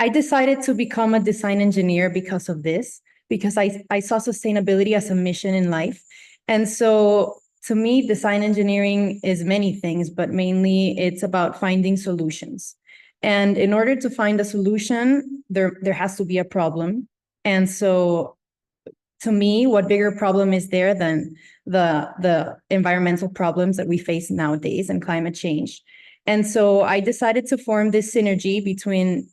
I decided to become a design engineer because of this, because I saw sustainability as a mission in life. And so to me, design engineering is many things, but mainly it's about finding solutions. And in order to find a solution, there has to be a problem. And so to me, what bigger problem is there than the environmental problems that we face nowadays and climate change? And so I decided to form this synergy between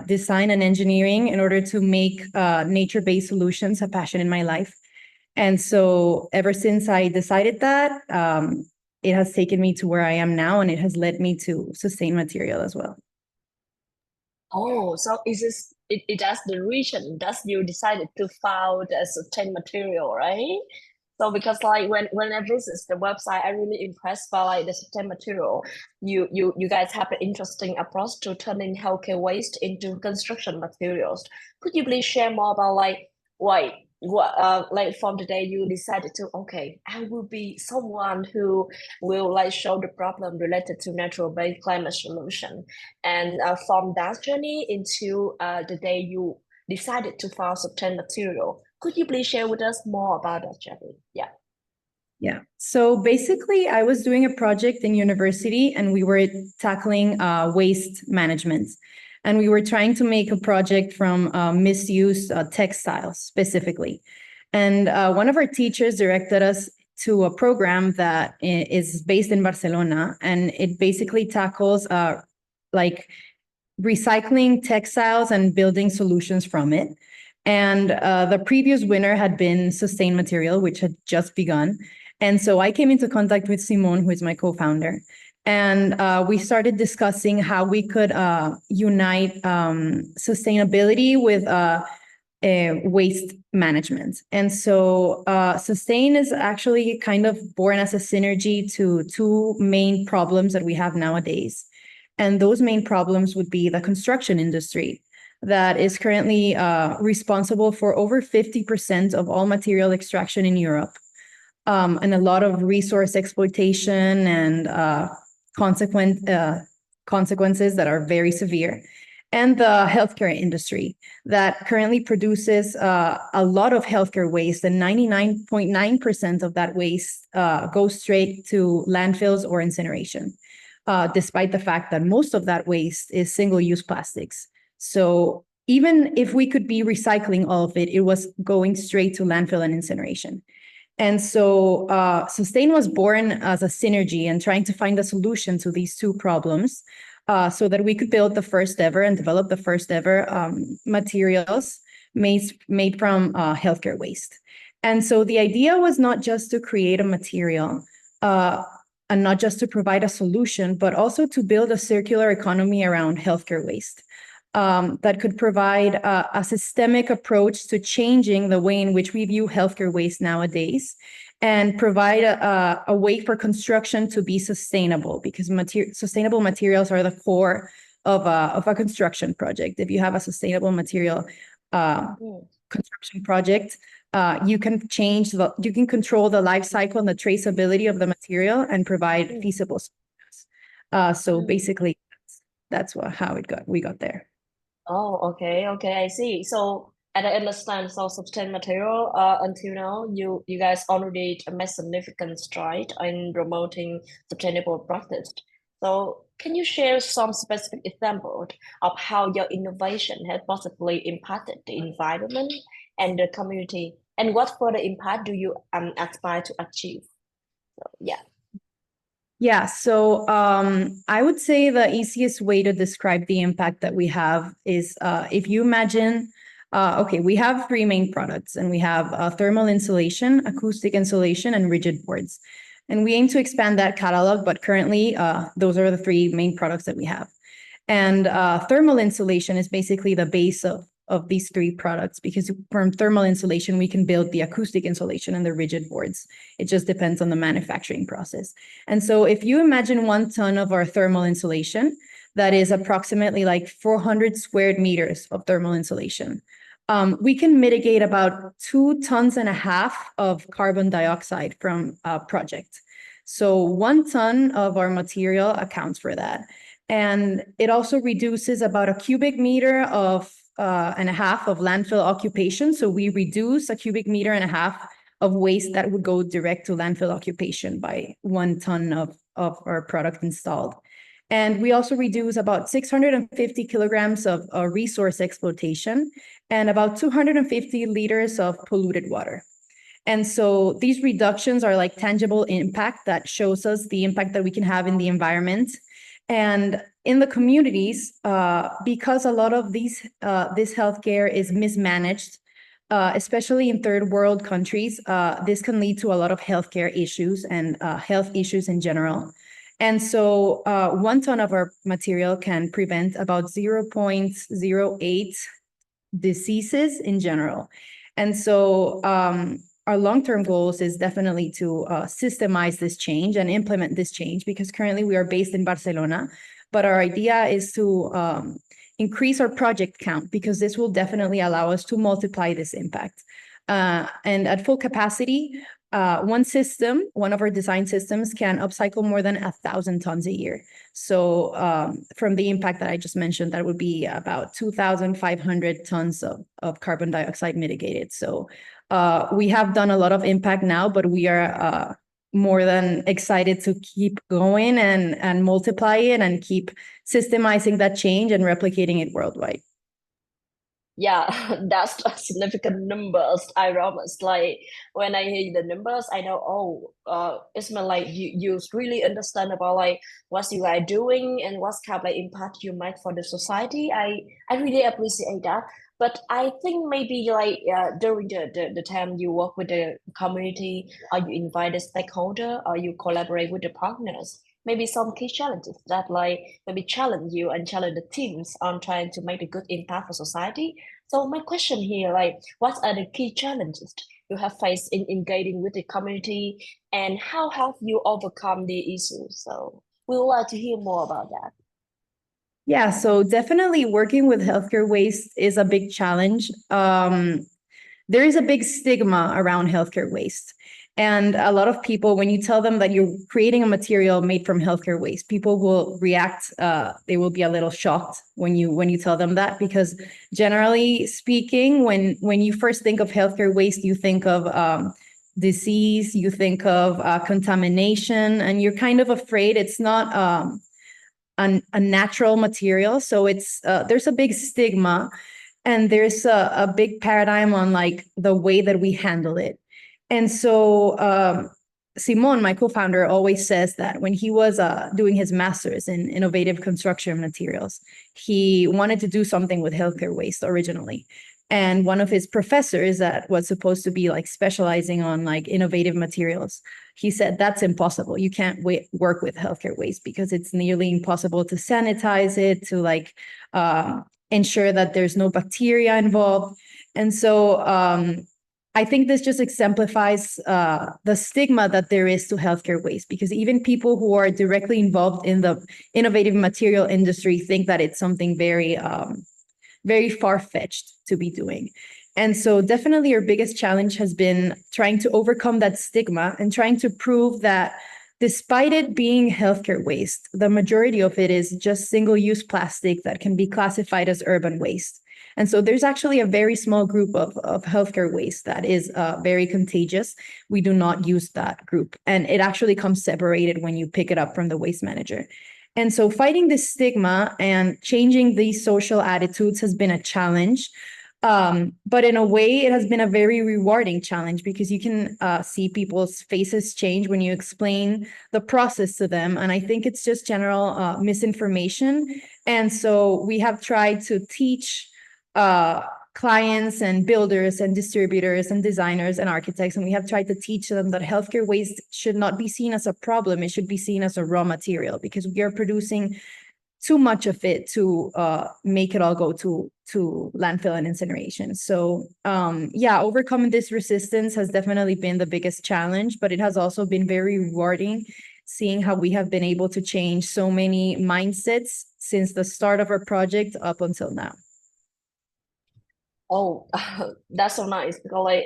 design and engineering in order to make nature-based solutions a passion in my life. And so ever since I decided that, it has taken me to where I am now, and it has led me to sustain material as well. Oh, so that's the reason that you decided to found a sustain material, right? So because like when I visit the website, I'm really impressed by like the sustain material. You guys have an interesting approach to turning healthcare waste into construction materials. Could you please share more about like what like from the day you decided to, okay, I will be someone who will like show the problem related to natural-based climate solution, and from that journey into the day you decided to found sustain material. Could you please share with us more about that journey? Yeah. Yeah. So basically, I was doing a project in university, and we were tackling waste management. And we were trying to make a project from misused textiles specifically. And one of our teachers directed us to a program that is based in Barcelona, and it basically tackles like recycling textiles and building solutions from it. And the previous winner had been Sustain Material, which had just begun. And so I came into contact with Simon, who is my co-founder. And we started discussing how we could unite sustainability with waste management. And so Sustain is actually kind of born as a synergy to two main problems that we have nowadays. And those main problems would be the construction industry that is currently responsible for over 50% of all material extraction in Europe, and a lot of resource exploitation and consequences that are very severe. And the healthcare industry that currently produces a lot of healthcare waste, and 99.9% of that waste goes straight to landfills or incineration, despite the fact that most of that waste is single-use plastics. So even if we could be recycling all of it, it was going straight to landfill and incineration. And so Sustain was born as a synergy and trying to find a solution to these two problems, so that we could build the first ever and develop the first ever materials made from healthcare waste. And so the idea was not just to create a material and not just to provide a solution, but also to build a circular economy around healthcare waste that could provide a systemic approach to changing the way in which we view healthcare waste nowadays, and provide a way for construction to be sustainable, because sustainable materials are the core of a construction project. If you have a sustainable material construction project, you can control the life cycle and the traceability of the material and provide feasible solutions. So basically, that's how we got there. Oh, okay, I see. So, and I understand, so sustainable material, until now, you guys already made significant stride in promoting sustainable practice. So, can you share some specific examples of how your innovation has positively impacted the environment and the community, and what further impact do you aspire to achieve? So, yeah. Yeah, so I would say the easiest way to describe the impact that we have is if you imagine, okay, we have three main products, and we have thermal insulation, acoustic insulation, and rigid boards. And we aim to expand that catalog, but currently those are the three main products that we have. And thermal insulation is basically the base of these three products, because from thermal insulation, we can build the acoustic insulation and the rigid boards. It just depends on the manufacturing process. And so if you imagine 1 ton of our thermal insulation, that is approximately like 400 square meters of thermal insulation. We can mitigate about 2.5 tons of carbon dioxide from a project. So 1 ton of our material accounts for that. And it also reduces about 1.5 cubic meters of landfill occupation. So we reduce 1.5 cubic meters of waste that would go direct to landfill occupation by 1 ton of our product installed. And we also reduce about 650 kilograms of resource exploitation and about 250 liters of polluted water. And so these reductions are like tangible impact that shows us the impact that we can have in the environment and in the communities, because a lot of this healthcare is mismanaged, especially in third world countries. This can lead to a lot of healthcare issues and health issues in general. And so 1 ton of our material can prevent about 0.08 diseases in general. And so our long-term goals is definitely to systemize this change and implement this change, because currently we are based in Barcelona, but our idea is to increase our project count, because this will definitely allow us to multiply this impact. And at full capacity, one of our design systems can upcycle more than 1,000 tons a year. So from the impact that I just mentioned, that would be about 2,500 tons of carbon dioxide mitigated. So we have done a lot of impact now, but we are more than excited to keep going and multiply it and keep systemizing that change and replicating it worldwide. Yeah, that's significant numbers. I promise. Like when I hear the numbers, I know, it's more like you really understand about like what you are doing and what kind of like impact you make for the society. I really appreciate that. But I think maybe like during the time you work with the community, or you invite the stakeholder, or you collaborate with the partners, maybe some key challenges that like maybe challenge you and challenge the teams on trying to make a good impact for society. So my question here, like, what are the key challenges you have faced in engaging with the community, and how have you overcome the issues? So we would like to hear more about that. Yeah, so definitely working with healthcare waste is a big challenge. There is a big stigma around healthcare waste. And a lot of people, when you tell them that you're creating a material made from healthcare waste, people will react, they will be a little shocked when you tell them that, because generally speaking, when you first think of healthcare waste, you think of disease, you think of contamination, and you're kind of afraid it's not a natural material. So it's there's a big stigma, and there's a big paradigm on like the way that we handle it. And so Simon, my co-founder, always says that when he was doing his master's in innovative construction materials, he wanted to do something with healthcare waste originally. And one of his professors that was supposed to be like specializing on like innovative materials, he said that's impossible. You can't work with healthcare waste because it's nearly impossible to sanitize it, to like ensure that there's no bacteria involved. And so I think this just exemplifies the stigma that there is to healthcare waste, because even people who are directly involved in the innovative material industry think that it's something very, very far-fetched to be doing. And so definitely our biggest challenge has been trying to overcome that stigma and trying to prove that despite it being healthcare waste, the majority of it is just single-use plastic that can be classified as urban waste. And so there's actually a very small group of healthcare waste that is very contagious. We do not use that group. And it actually comes separated when you pick it up from the waste manager. And so fighting this stigma and changing these social attitudes has been a challenge. But in a way, it has been a very rewarding challenge because you can see people's faces change when you explain the process to them. And I think it's just general misinformation. And so we have tried to teach clients and builders and distributors and designers and architects, and we have tried to teach them that healthcare waste should not be seen as a problem. It should be seen as a raw material because we are producing too much of it to make it all go to landfill and incineration. So yeah, overcoming this resistance has definitely been the biggest challenge, but it has also been very rewarding seeing how we have been able to change so many mindsets since the start of our project up until now. Oh, that's so nice because like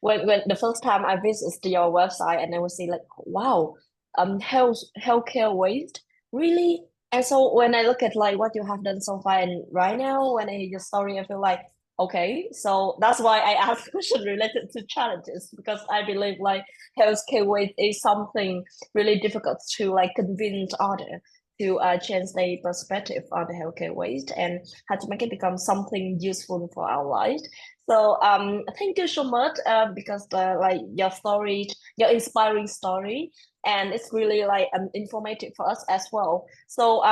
when the first time I visited your website and I was saying like, wow, healthcare waste really. And so when I look at like what you have done so far and right now when I hear your story, I feel like okay, so that's why I asked question related to challenges because I believe like healthcare waste is something really difficult to like convince others to change their perspective on the healthcare waste and how to make it become something useful for our lives. So thank you so much because like your story, your inspiring story, and it's really like informative for us as well. So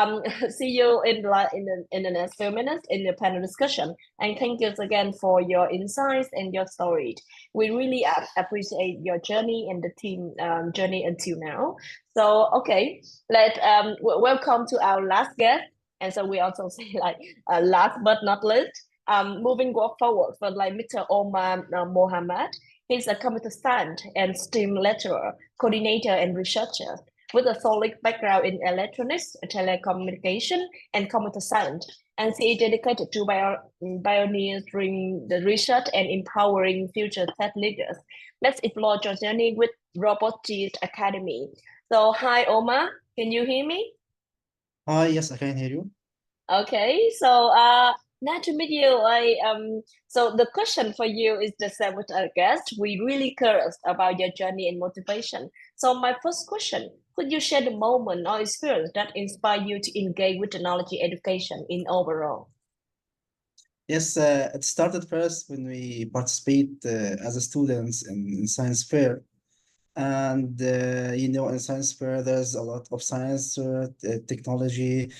see you in the next few minutes in the panel discussion. And thank you again for your insights and your story. We really appreciate your journey and the team journey until now. So okay, let welcome to our last guest. And so we also say like last but not least, moving forward for like Mr. Omar Mohammed. He's a computer science and STEM lecturer, coordinator, and researcher with a solid background in electronics, telecommunication, and computer science. And he is dedicated to pioneering the research and empowering future tech leaders. Let's explore your journey with Robotics Academy. So, hi, Omar. Can you hear me? Hi, yes, I can hear you. Okay, so nice to meet you. So the question for you is the same with our guest. We really curious about your journey and motivation. So my first question, could you share the moment or experience that inspired you to engage with technology education in overall? Yes, it started first when we participate as a students in science fair. And you know, in science fair, there's a lot of science, technology.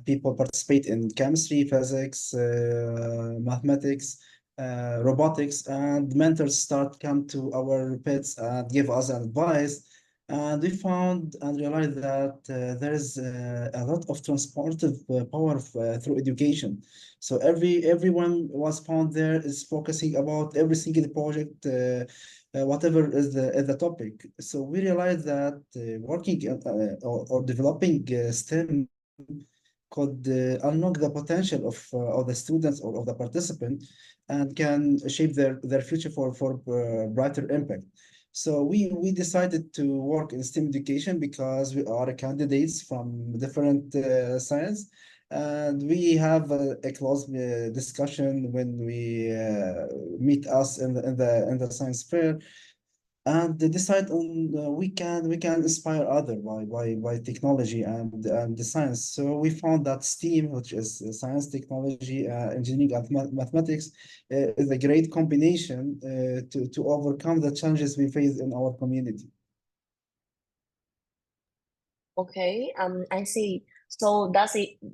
People participate in chemistry, physics, mathematics, robotics, and mentors start come to our pits and give us advice. And we found and realized that there is a lot of transportive power through education. So everyone was found there is focusing about every single project. Whatever is the topic. So we realized that working or developing STEM could unlock the potential of the students or of the participant and can shape their future for brighter impact. So we decided to work in STEM education because we are candidates from different science. And we have a close discussion when we meet us in the science fair, and they decide on we can inspire other by technology and the science. So we found that STEAM, which is science, technology, engineering, and mathematics, is a great combination to overcome the challenges we face in our community. Okay, I see. So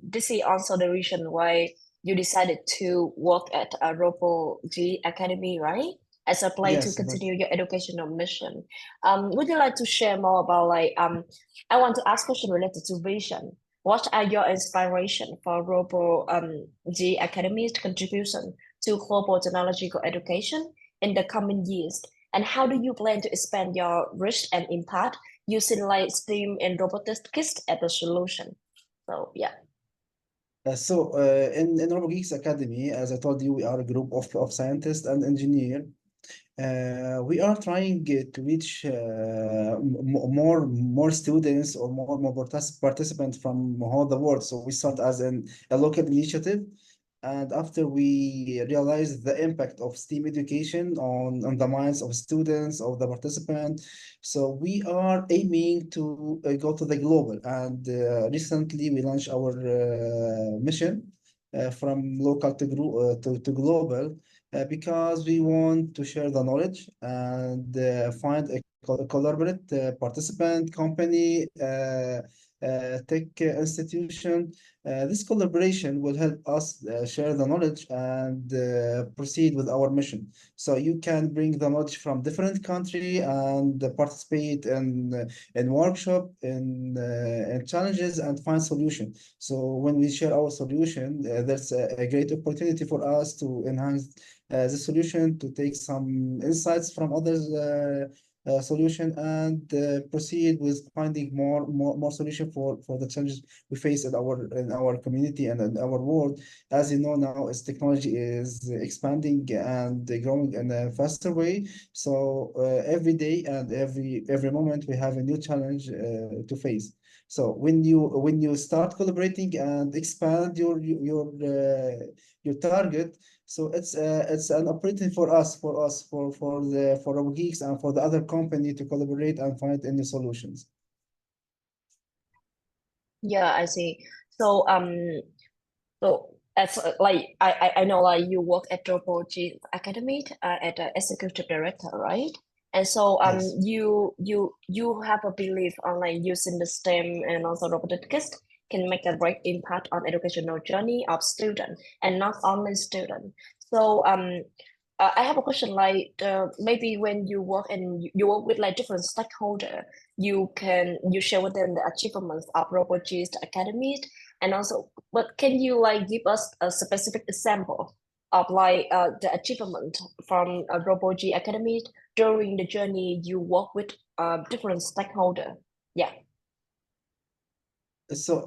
this is also the reason why you decided to work at a RoboG Academy, right? As a place to Yes, but continue your educational mission. Would you like to share more about I want to ask question related to vision. What are your inspiration for RoboG Academy's contribution to global technological education in the coming years? And how do you plan to expand your reach and impact using like STEAM and robotics as a solution? So yeah. In RoboGeeks Academy, as I told you, we are a group of scientists and engineers. We are trying to reach more students or more participants from all the world. So we start as a local initiative, and after we realize the impact of STEAM education on the minds of students, of the participants, so we are aiming to go to the global. And recently we launched our mission from local to global. Because we want to share the knowledge and find a collaborate participant company, tech institution. This collaboration will help us share the knowledge and proceed with our mission. So you can bring the knowledge from different country and participate in workshop, in challenges and find solution. So when we share our solution, there's a great opportunity for us to enhance the solution, to take some insights from others solution and proceed with finding more solution for the challenges we face in our community and in our world. As you know now, as technology is expanding and growing in a faster way, so every day and every moment we have a new challenge to face. So when you start collaborating and expand your target, so it's an opportunity for our geeks and for the other company to collaborate and find any solutions. Yeah, I see. So so as like I know like you work at RoboG Academy at the executive director, right? And so Yes. you have a belief on like using the STEM and also robotics can make a great impact on educational journey of students and not only student. So I have a question like maybe when you work and you work with like different stakeholder, you share with them the achievements of RoboG Academy, and also but can you like give us a specific example of like the achievement from RoboG Academy during the journey you work with different stakeholder? Yeah. So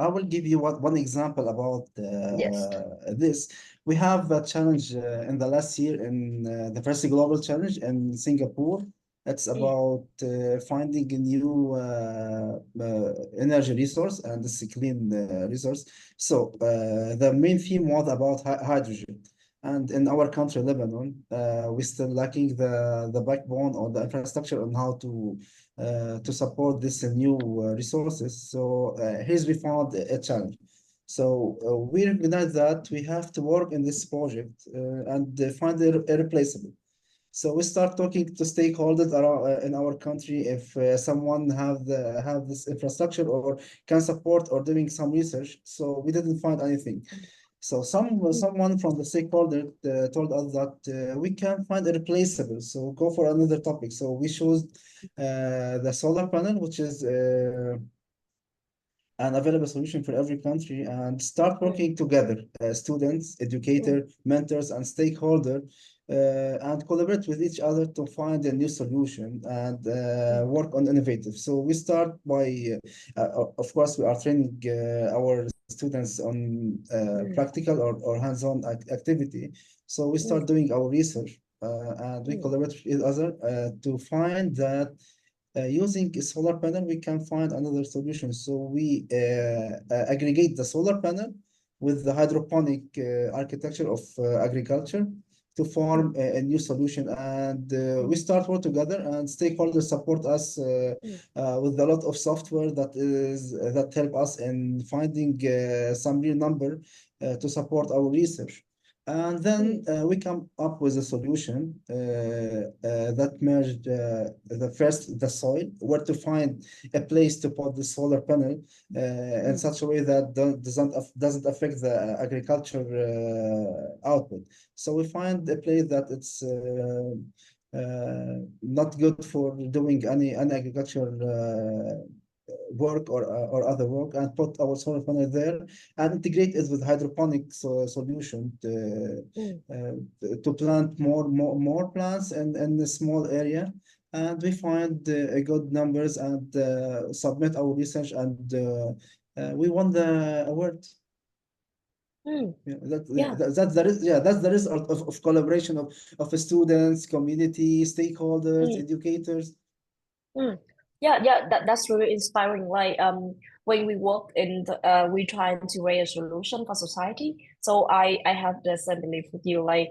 I will give you one example about Yes. this. We have a challenge in the last year in the first global challenge in Singapore. It's about finding a new energy resource, and this is a clean resource. So the main theme was about hydrogen. And in our country, Lebanon, we're still lacking the backbone or the infrastructure on how to support this new resources. So here's we found a challenge. So we recognize that we have to work in this project and find irreplaceable. So we start talking to stakeholders around in our country if someone have this infrastructure or can support or doing some research. So we didn't find anything. So someone from the stakeholder told us that we can find a replaceable. So go for another topic. So we chose the solar panel, which is an available solution for every country, and start working together, students, educator, mentors, and stakeholder, and collaborate with each other to find a new solution and work on innovative. So we start by, of course, we are training our students on practical or hands-on activity. So we start doing our research and we collaborate with each other to find that using a solar panel, we can find another solution. So we aggregate the solar panel with the hydroponic architecture of agriculture to form a new solution. And we start work together, and stakeholders support us with a lot of software that help us in finding some real number to support our research. And then we come up with a solution that merged the soil, where to find a place to put the solar panel in such a way that doesn't affect the agriculture output. So we find a place that it's not good for doing any agricultural work or other work, and put our solar panel there and integrate it with hydroponic solution to plant more plants in a small area. And we find good numbers and submit our research, and we won the award. Yeah, that's the result of collaboration of students, community, stakeholders, educators. That's really inspiring. Like when we work in we trying to raise a solution for society. So I have the same belief with you. Like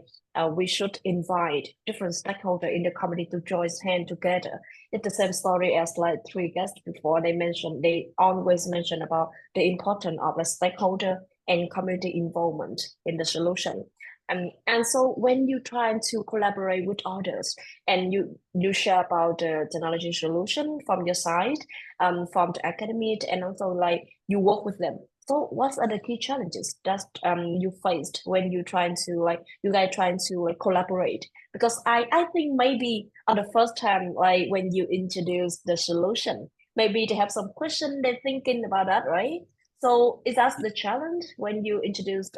we should invite different stakeholders in the community to join hands together. It's the same story as like three guests before. They always mention about the importance of the stakeholder and community involvement in the solution. And so when you try to collaborate with others and you share about the technology solution from your side, from the academy, and also like you work with them. So what are the key challenges that you faced when you trying to like you guys trying to like collaborate? Because I think maybe on the first time, like when you introduce the solution, maybe they have some question they're thinking about that, right? So is that the challenge when you introduced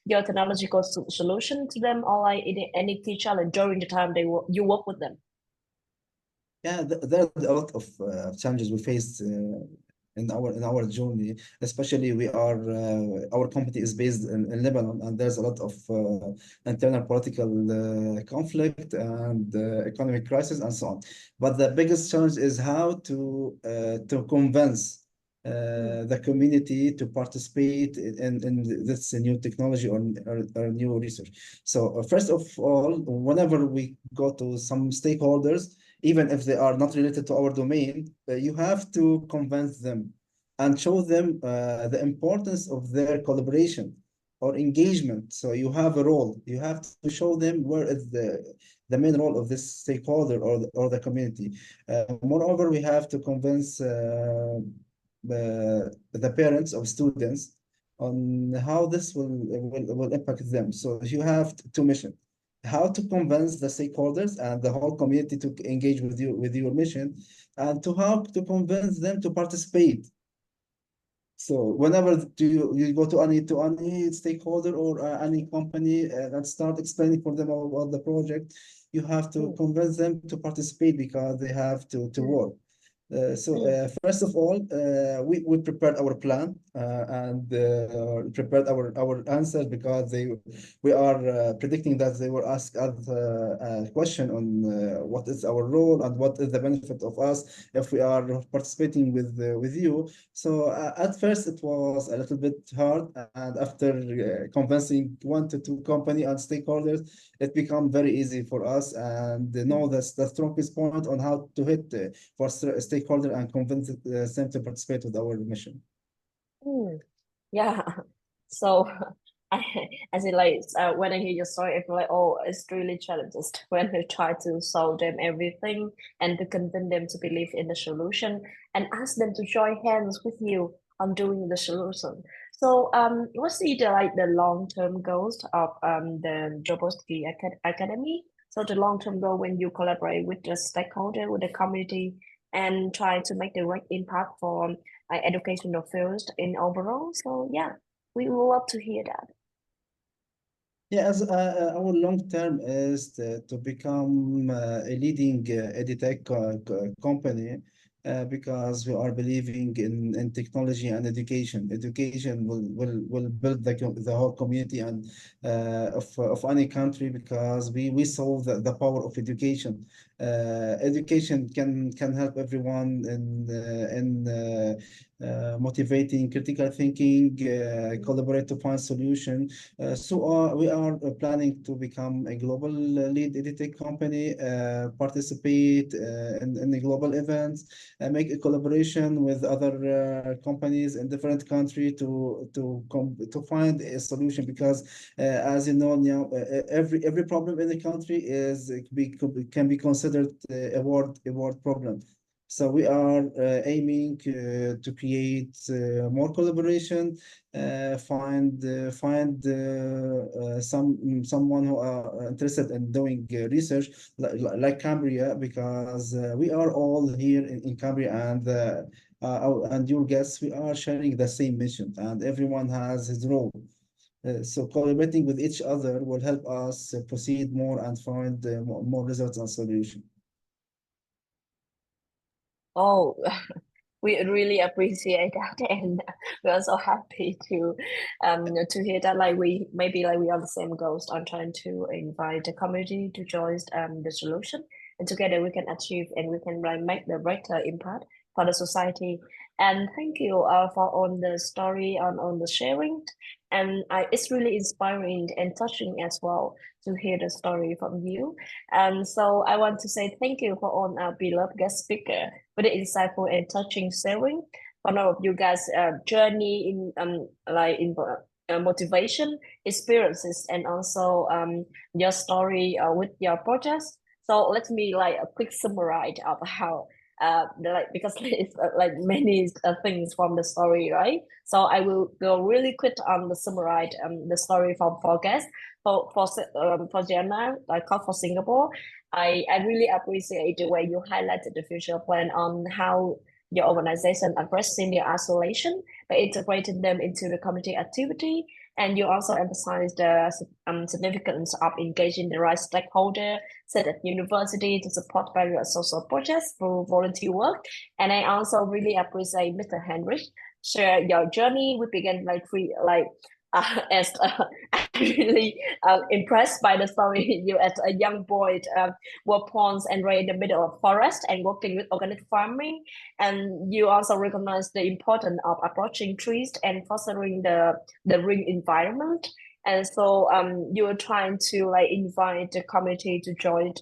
your technological solution to them, or like any key challenge during the time you work with them? Yeah, there are a lot of challenges we faced in our journey. Especially our company is based in Lebanon, and there's a lot of internal political conflict and economic crisis and so on. But the biggest challenge is how to convince the community to participate in this new technology or new research. So first of all, whenever we go to some stakeholders, even if they are not related to our domain, you have to convince them and show them the importance of their collaboration or engagement. So you have a role. You have to show them where is the main role of this stakeholder or the community. Moreover, we have to convince the parents of students on how this will impact them. So you have two missions: how to convince the stakeholders and the whole community to engage with your mission, and to how to convince them to participate. So whenever you go to any stakeholder or any company and start explaining for them about the project, you have to convince them to participate because they have to work. First of all, we prepared our plan and prepared our answers, because we are predicting that they will ask us a question on what is our role and what is the benefit of us if we are participating with you. So at first it was a little bit hard, and after convincing 1 to 2 company and stakeholders, it became very easy for us, and know that's the strongest point on how to hit for stakeholder and convince them to participate with our mission. Yeah. So I as in like when I hear your story, I feel like, oh, it's really challenges when we try to solve them everything and to convince them to believe in the solution and ask them to join hands with you on doing the solution. So what's the long-term goals of the Roboski Academy? So the long-term goal when you collaborate with the stakeholder, with the community, and try to make the right impact for educational fields in overall. So yeah, we would love to hear that. Yeah, as our long term is to become a leading edtech company, because we are believing in technology and education. Education will build the whole community and of any country, because we saw the power of education Education can help everyone in motivating critical thinking, collaborate to find solution. We are planning to become a global lead edtech company, participate in the global events, make a collaboration with other companies in different country to find a solution, because as you know now, every problem in the country can be considered a world problem. So we are aiming to create more collaboration, find someone who are interested in doing research like Cambria, because we are all here in Cambria, and your guests, we are sharing the same mission, and everyone has his role. So collaborating with each other will help us proceed more and find more results and solutions. Oh, we really appreciate that, and we are so happy to hear that. Like we are the same goals. I'm trying to invite the community to join the solution, and together we can achieve and we can like make the greater impact for the society. And thank you for on the story on the sharing, and it's really inspiring and touching as well to hear the story from you. And so I want to say thank you for all our beloved guest speaker, very insightful and touching sharing. One of you guys' journey in motivation, experiences, and also your story with your projects. So let me like a quick summary of how because it's like many things from the story, right? So I will go really quick on the summarize the story from four guests. For Jenna, like for Singapore, I really appreciate the way you highlighted the future plan on how your organization addressed senior isolation by integrating them into the community activity. And you also emphasize the significance of engaging the right stakeholder, such as university, to support various social projects through volunteer work. And I also really appreciate Mr. Henrich share your journey. We began as I'm really impressed by the story. You as a young boy were born and raised in the middle of forest and working with organic farming, and you also recognize the importance of approaching trees and fostering the green environment. And so you are trying to like invite the community to join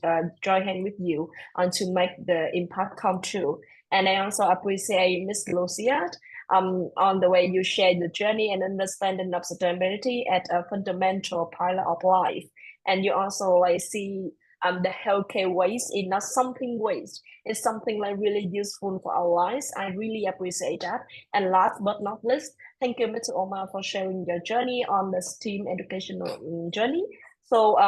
hand with you and to make the impact come true. And I also appreciate Miss Lucia on the way you share the journey and understanding of sustainability at a fundamental pillar of life. And you also like see the healthcare waste is not something waste. It's something like really useful for our lives. I really appreciate that. And last but not least, thank you, Mr. Omar, for sharing your journey on the STEAM educational journey. So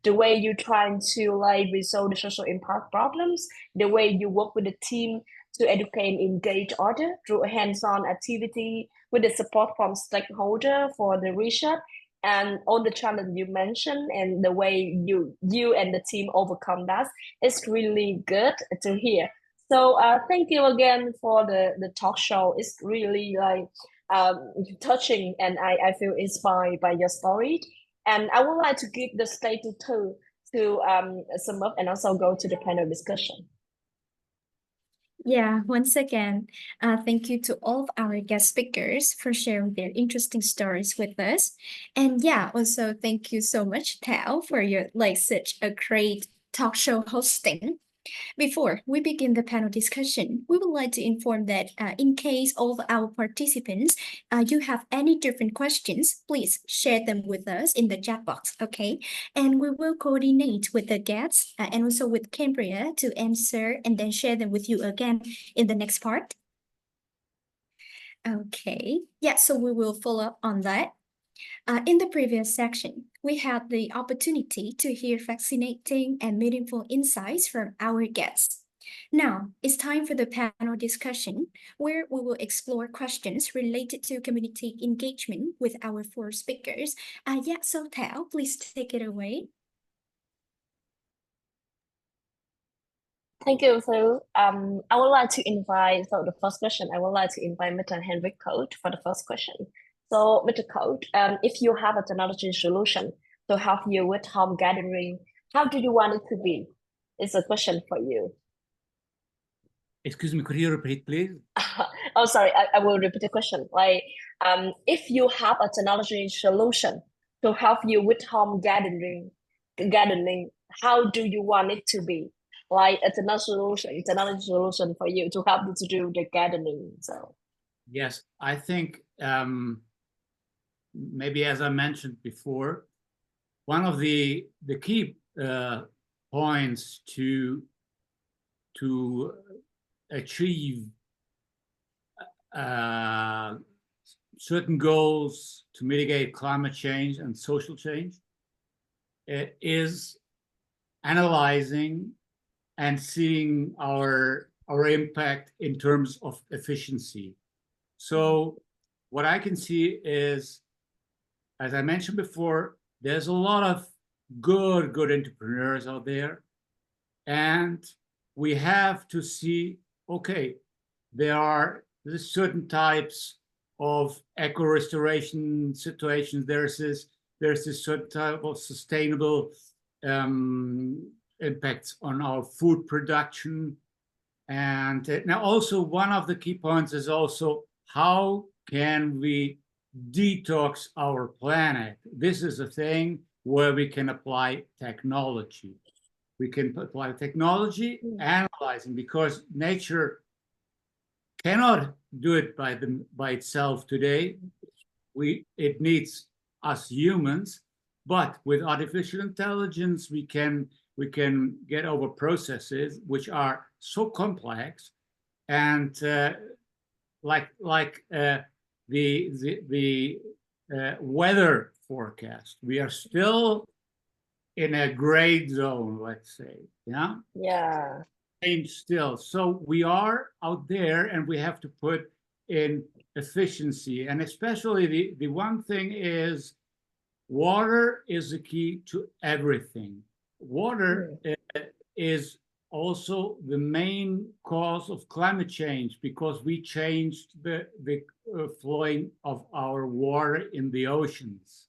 the way you trying to like resolve the social impact problems, the way you work with the team to educate and engage others through a hands-on activity with the support from stakeholder for the research, and all the challenge you mentioned and the way you and the team overcome that is really good to hear. So thank you again for the talk show. It's really like touching, and I feel inspired by your story. And I would like to give the stage to sum up and also go to the panel discussion. Yeah, once again, thank you to all of our guest speakers for sharing their interesting stories with us. And yeah, also thank you so much, Tao, for your like such a great talk show hosting. Before we begin the panel discussion, we would like to inform that in case all of our participants, you have any different questions, please share them with us in the chat box, okay? And we will coordinate with the guests and also with Cambria to answer and then share them with you again in the next part. Okay, yeah, so we will follow up on that. In the previous section, we had the opportunity to hear fascinating and meaningful insights from our guests. Now, it's time for the panel discussion, where we will explore questions related to community engagement with our four speakers. Yeah, so Tao, please take it away. Thank you, Phil. I would like to invite, so the first question, I would like to invite Mr. Henrik Coach for the first question. So, Mr. Coach, if you have a technology solution to help you with home gathering, how do you want it to be? It's a question for you. Excuse me, could you repeat, please? Oh, sorry, I will repeat the question. Like, if you have a technology solution to help you with home gardening, how do you want it to be? Like a technology solution for you to help you to do the gardening. So Yes, I think maybe as I mentioned before, one of the key points to achieve certain goals to mitigate climate change and social change is analyzing and seeing our impact in terms of efficiency. So what I can see is, as I mentioned before, there's a lot of good entrepreneurs out there, and we have to see, okay, there's certain types of eco-restoration situations. There's this certain type of sustainable impacts on our food production. And now also one of the key points is also how can we detox our planet? This is a thing where we can apply technology. We can apply technology, analyzing, because nature cannot do it by itself today. It needs us humans, but with artificial intelligence, we can get over processes which are so complex, and like the weather forecast, we are still in a gray zone, let's say, yeah, change still. So we are out there, and we have to put in efficiency, and especially the one thing is water is the key to everything. Water is also the main cause of climate change, because we changed the flowing of our water in the oceans.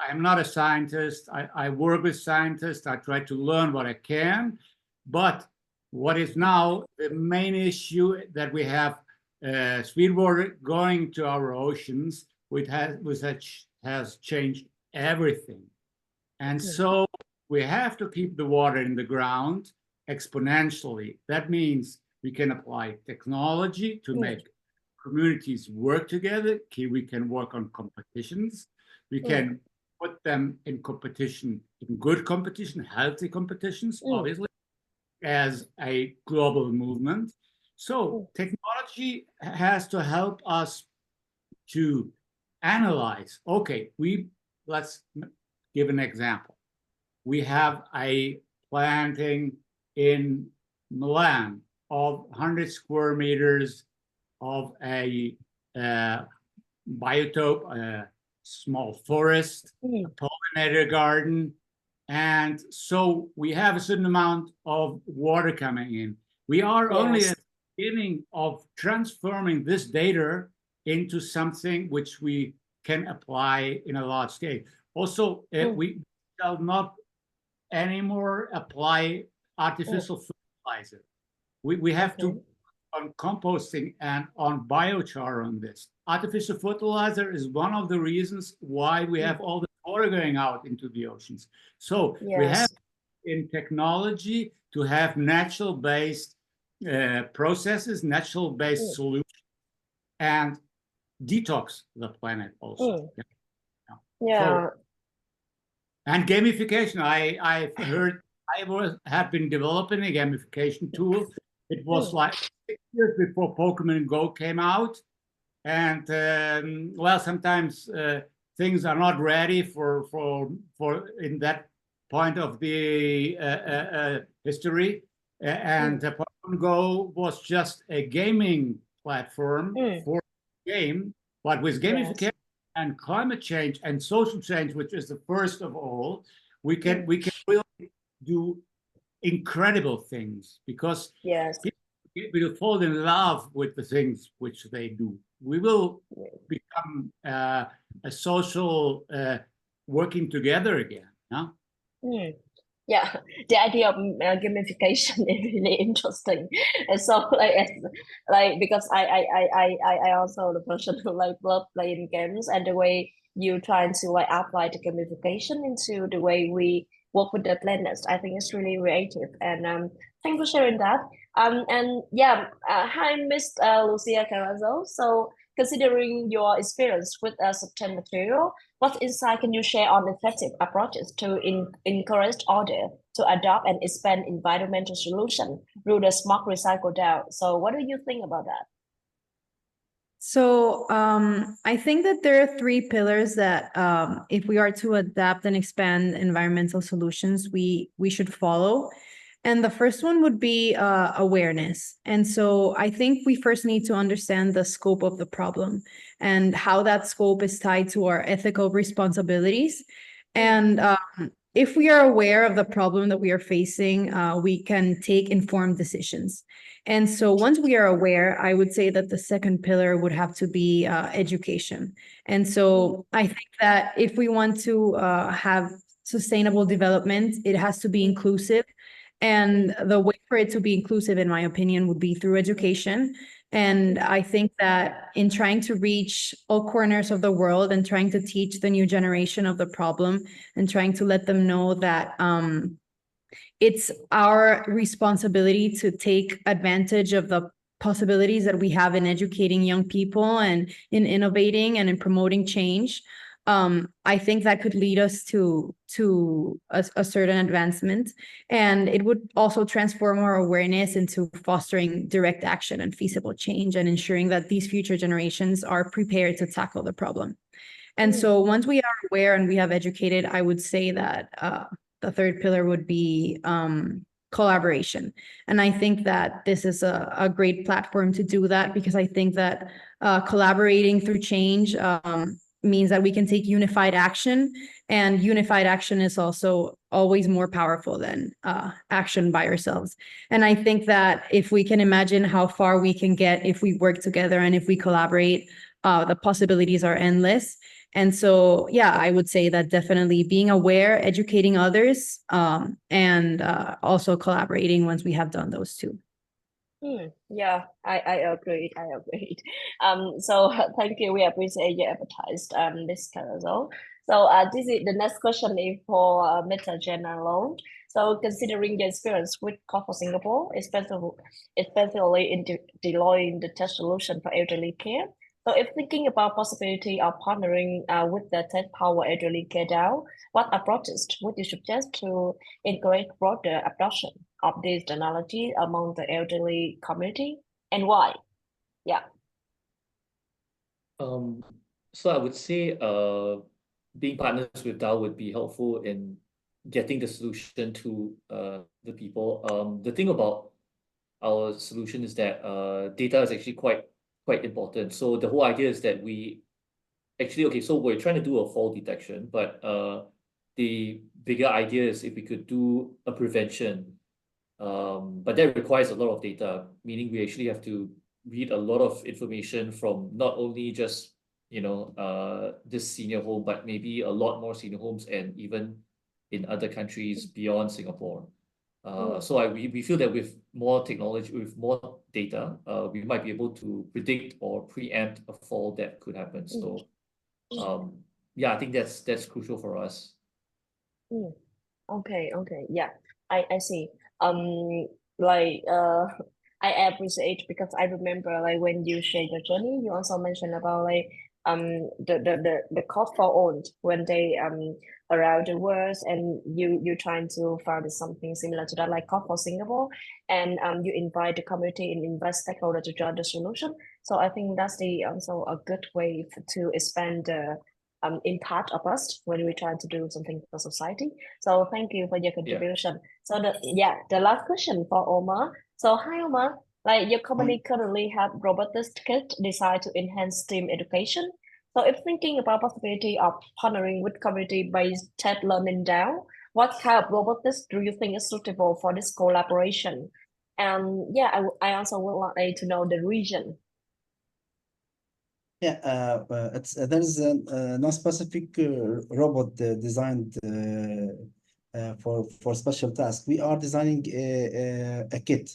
I'm not a scientist. I work with scientists. I try to learn what I can, but what is now the main issue that we have sweet water going to our oceans, which has changed everything. And so we have to keep the water in the ground exponentially. That means we can apply technology to make communities work together. We can work on competitions. We can put them in competition, in good competition, healthy competitions, obviously, as a global movement. So technology has to help us to analyze. Okay, let's give an example. We have a planting in Milan of 100 square meters of a biotope, a small forest, a pollinator garden. And so we have a certain amount of water coming in. We are only at the beginning of transforming this data into something which we can apply in a large scale. Also, we shall not anymore apply artificial fertilizer. We have to on composting and on biochar on this. Artificial fertilizer is one of the reasons why we have all the water going out into the oceans. So we have in technology to have natural-based processes, natural-based solutions, and detox the planet also. So, and gamification, I've heard, have been developing a gamification tool. It was like 6 years before Pokemon Go came out. And well, sometimes things are not ready for in that point of the history. And Pokemon Go was just a gaming platform for the game, but with gamification and climate change and social change, which is the first of all, we can really do incredible things, because people will fall in love with the things which they do. We will become a social working together again. Yeah, the idea of gamification is really interesting. And so like because I also the person who like love playing games, and the way you trying to like apply the gamification into the way we work with the planners, I think it's really creative. And thanks for sharing that. And yeah, hi Miss Lucia Carrazzo. So considering your experience with subject material, what insight can you share on effective approaches to encourage others to adopt and expand environmental solutions through the smart recycle DAO? So what do you think about that? So I think that there are three pillars that if we are to adapt and expand environmental solutions, we should follow. And the first one would be awareness. And so I think we first need to understand the scope of the problem and how that scope is tied to our ethical responsibilities. And if we are aware of the problem that we are facing, we can take informed decisions. And so once we are aware, I would say that the second pillar would have to be education. And so I think that if we want to have sustainable development, it has to be inclusive. And the way for it to be inclusive, in my opinion, would be through education. And I think that in trying to reach all corners of the world and trying to teach the new generation of the problem and trying to let them know that it's our responsibility to take advantage of the possibilities that we have in educating young people and in innovating and in promoting change. I think that could lead us to a certain advancement, and it would also transform our awareness into fostering direct action and feasible change and ensuring that these future generations are prepared to tackle the problem. And so once we are aware and we have educated, I would say that the third pillar would be collaboration. And I think that this is a great platform to do that, because I think that collaborating through change means that we can take unified action, and unified action is also always more powerful than action by ourselves. And I think that if we can imagine how far we can get if we work together and if we collaborate, the possibilities are endless. And so, yeah, I would say that definitely being aware, educating others, and also collaborating once we have done those two. Yeah, I agree. I agree. So thank you. We appreciate your advertised Ms. Carrazzo. So this is the next question is for Mr. Jenna Long. So considering your experience with Corp for Singapore, especially in deploying the tech solution for elderly care. So if thinking about possibility of partnering with the tech power elderly care DAO, what approaches would you suggest to encourage broader adoption of this technology among the elderly community, and why? Yeah. So I would say being partners with DAO would be helpful in getting the solution to the people. The thing about our solution is that data is actually quite important. So the whole idea is that we actually, okay, so we're trying to do a fall detection, but the bigger idea is if we could do a prevention. But that requires a lot of data, meaning we actually have to read a lot of information from not only just, this senior home, but maybe a lot more senior homes and even in other countries beyond Singapore. So we feel that with more technology, with more data, we might be able to predict or preempt a fall that could happen. So yeah, I think that's crucial for us. Okay, yeah, I see. Like I appreciate, because I remember like when you share your journey, you also mentioned about like the cost for owned when they around the world, and you trying to find something similar to that, like cost for Singapore, and you invite the community and invest stakeholder to join the solution. So I think that's also a good way to expand the impact of us when we try to do something for society. So thank you for your contribution. So the last question for Omar. So hi Omar, like your company currently have robotics kit designed to enhance STEAM education. So if thinking about possibility of partnering with community-based tech learning DAO, what kind of robotics do you think is suitable for this collaboration? And yeah, I also would like to know the region. Yeah, there's a non-specific robot designed for special tasks. We are designing a kit,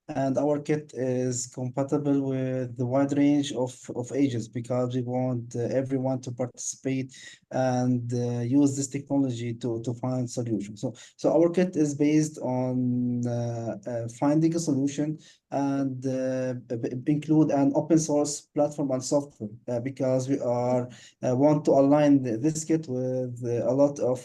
and our kit is compatible with the wide range of ages because we want everyone to participate and use this technology to find solutions. So our kit is based on finding a solution and include an open source platform and software because we are want to align this kit with a lot of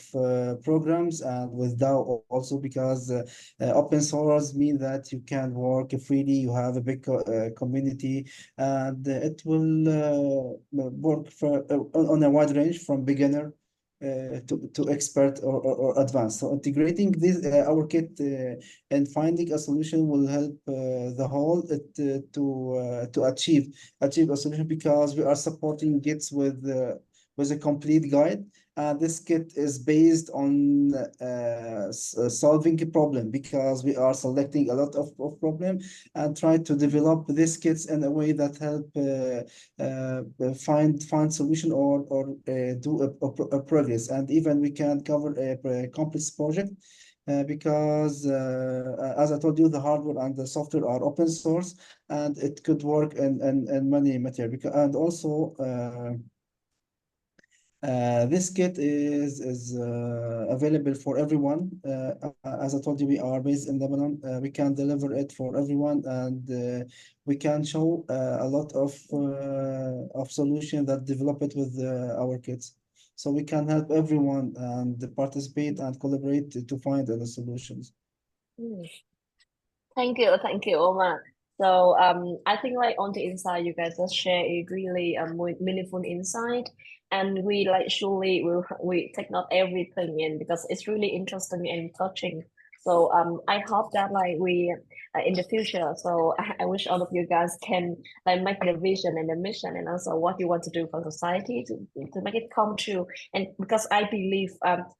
programs and with DAO also because open source mean that you can work freely, you have a big community, and it will work for on a wide range from beginner to expert or advanced. So integrating this our kit and finding a solution will help the whole to achieve a solution because we are supporting kits with a complete guide. This kit is based on solving a problem because we are selecting a lot of problem and try to develop these kits in a way that help find solution or do a progress. And even we can cover a complex project because as I told you, the hardware and the software are open source and it could work in many material. And also this kit is available for everyone. As I told you, we are based in Lebanon. We can deliver it for everyone, and we can show a lot of solution that develop it with our kits. So we can help everyone and participate and collaborate to find the solutions. Thank you, Omar. So I think like on the inside, you guys just share a really meaningful insight, and we like surely we take note everything in because it's really interesting and touching. So I hope that like we in the future. So I wish all of you guys can like make the vision and the mission and also what you want to do for society to make it come true. And because I believe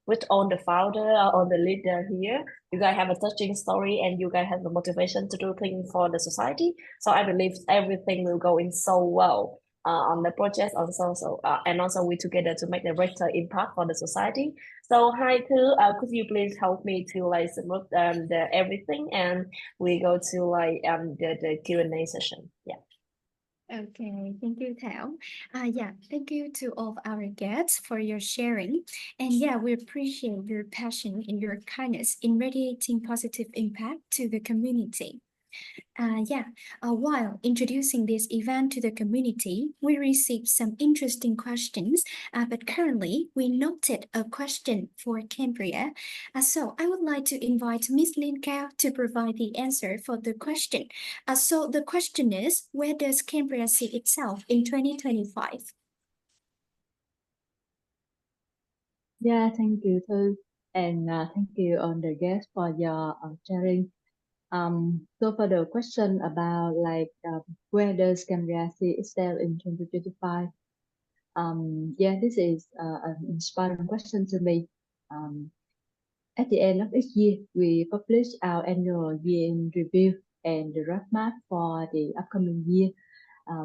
with all the founder or the leader here, you guys have a touching story and you guys have the motivation to do things for the society. So I believe everything will go in so well on the project also. And also we together to make the greater impact for the society. So hi Thư, could you please help me to like submit the everything and we go to like the Q&A session. Yeah. Okay, thank you, Thảo. Yeah, thank you to all of our guests for your sharing. And yeah, we appreciate your passion and your kindness in radiating positive impact to the community. While introducing this event to the community, we received some interesting questions, but currently we noted a question for Cambria. So I would like to invite Ms. Lin Cao to provide the answer for the question. So the question is, where does Cambria see itself in 2025? Yeah, thank you, Thư, and thank you on the guest for your sharing. So for the question about like where does Kambria see itself in 2025? Yeah, this is an inspiring question to me. At the end of each year, we publish our annual year-end review and the roadmap for the upcoming year.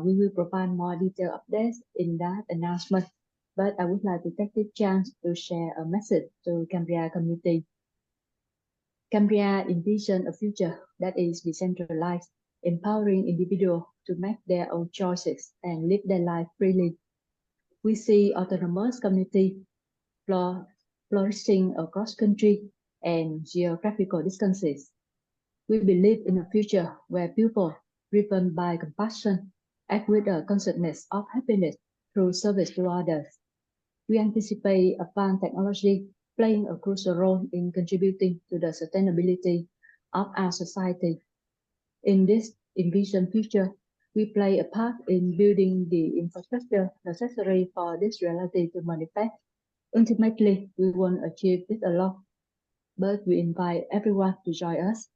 We will provide more detailed updates in that announcement. But I would like to take this chance to share a message to Kambria community. Kambria envisions a future that is decentralized, empowering individuals to make their own choices and live their life freely. We see autonomous community flourishing across country and geographical distances. We believe in a future where people, driven by compassion, act with a consciousness of happiness through service to others. We anticipate advanced technology playing a crucial role in contributing to the sustainability of our society. In this envisioned future, we play a part in building the infrastructure necessary for this reality to manifest. Ultimately, we won't achieve this alone, but we invite everyone to join us.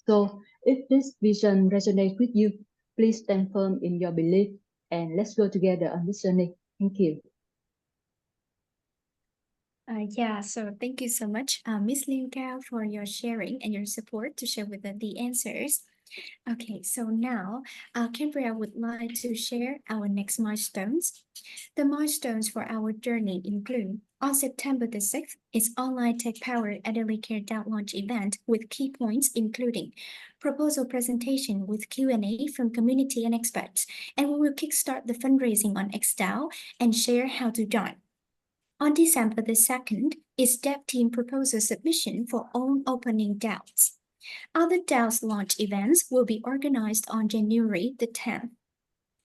So, if this vision resonates with you, please stand firm in your belief and let's go together on this journey. Thank you. So thank you so much, Ms. Lin Cao, for your sharing and your support to share with the answers. Okay, so now Cambria would like to share our next milestones. The milestones for our journey include On September the 6th is online tech-powered elderly care DAO launch event with key points including proposal presentation with Q&A from community and experts, and we will kickstart the fundraising on XDAO and share how to join. On December the 2nd is dev team proposal submission for own opening DAOs. Other DAOs launch events will be organized on January the 10th.